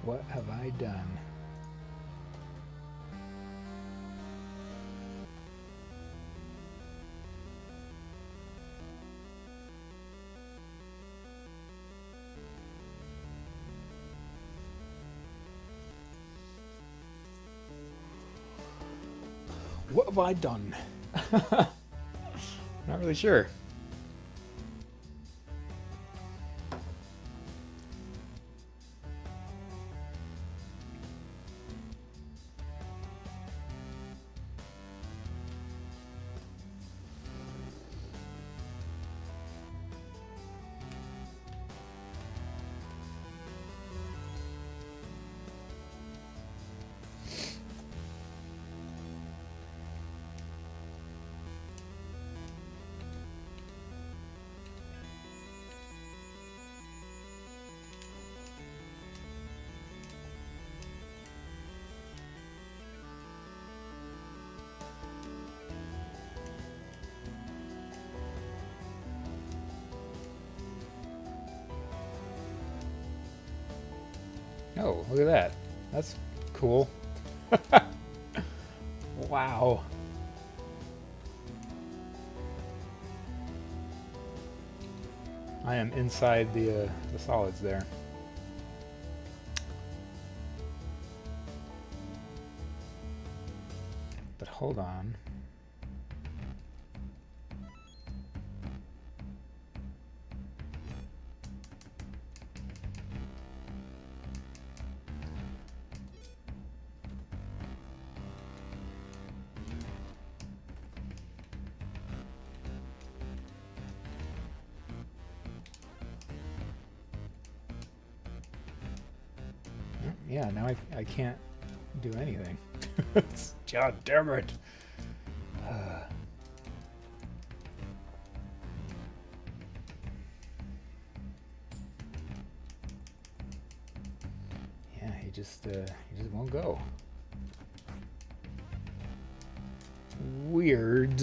What have I done? What have I done? Not really sure. Oh, look at that. That's cool. Wow. I am inside the solids there. But hold on. Yeah, now I can't do anything. God damn it. Yeah, he just won't go. Weird.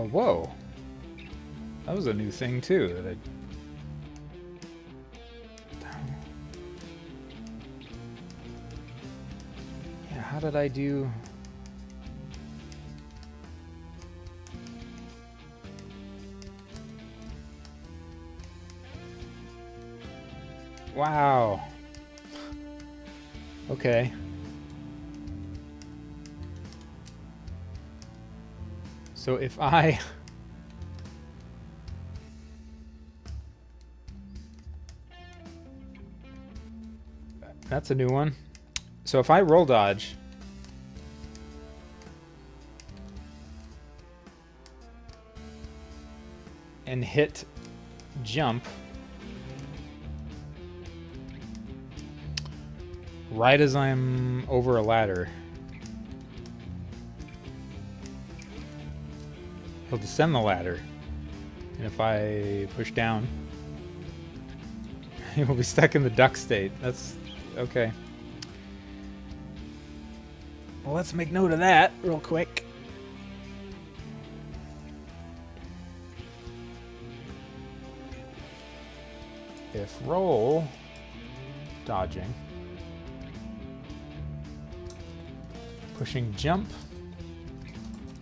Whoa. That was a new thing too that I... Yeah, how did I do... Wow. Okay. So if I... That's a new one. So if I roll dodge... and hit jump... right as I'm over a ladder... he'll descend the ladder, and if I push down, he will be stuck in the duck state. That's okay. Well, let's make note of that real quick. If roll, dodging, pushing jump,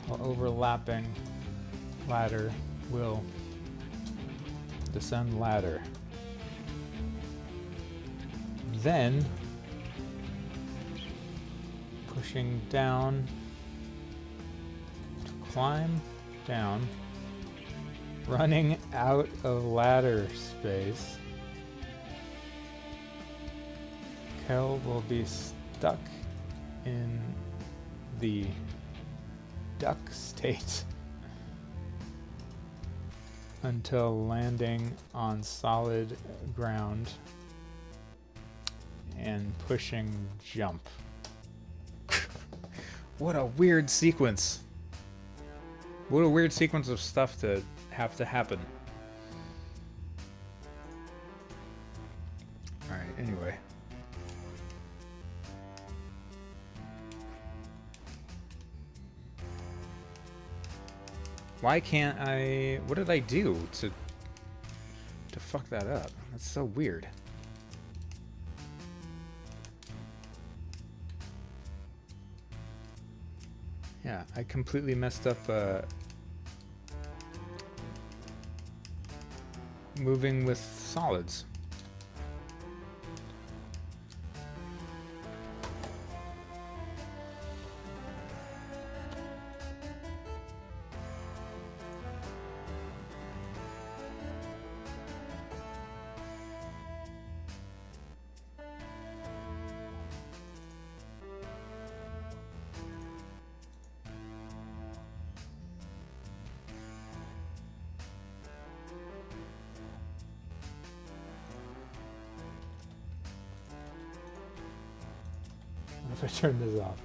while overlapping ladder will descend ladder. Then pushing down to climb down, running out of ladder space. Kel will be stuck in the duck state until landing on solid ground and pushing jump. What a weird sequence. What a weird sequence of stuff to have to happen. Alright, anyway. Why can't I... What did I do to fuck that up? That's so weird. Yeah, I completely messed up moving with solids. What if I turn this off?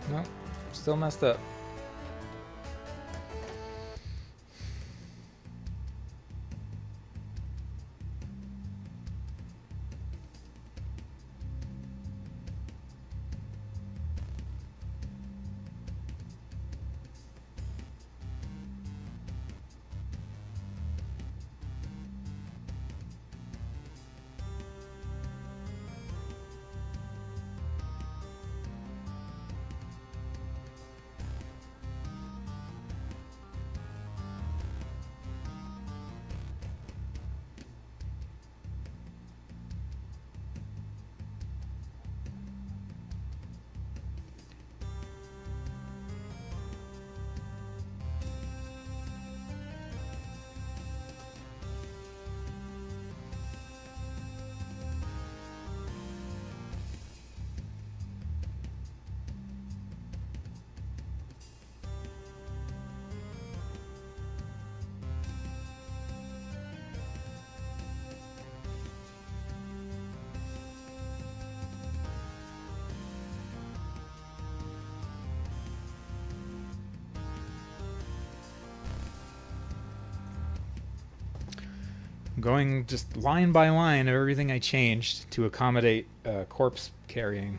No, still messed up. Going just line by line of everything I changed to accommodate corpse carrying.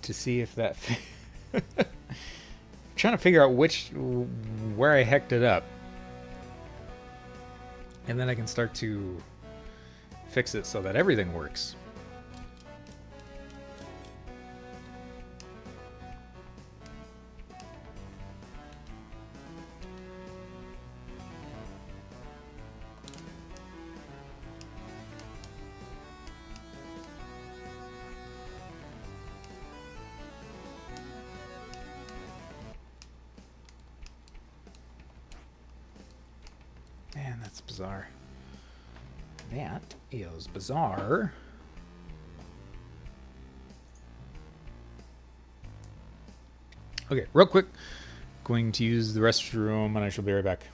To see if that trying to figure out where I hecked it up, and then I can start to fix it so that everything works. Man, that's bizarre. That is bizarre. Okay, real quick. Going to use the restroom and I shall be right back.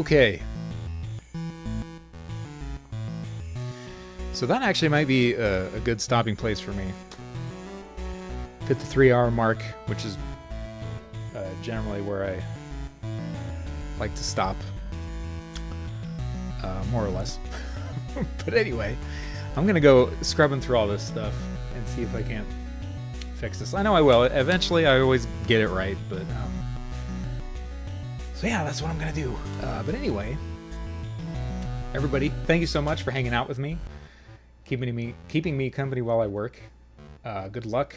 Okay. So that actually might be a good stopping place for me. Hit the 3-hour mark, which is generally where I like to stop, more or less. But anyway, I'm gonna go scrubbing through all this stuff and see if I can't fix this. I know I will. Eventually, I always get it right, but so yeah, that's what I'm gonna do. But anyway, everybody, thank you so much for hanging out with me, keeping me company while I work. Good luck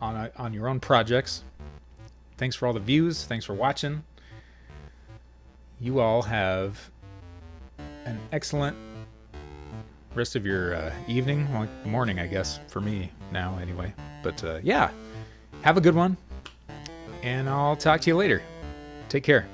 on your own projects. Thanks for all the views. Thanks for watching. You all have an excellent rest of your evening, well, morning, I guess, for me now anyway. But yeah, have a good one, and I'll talk to you later. Take care.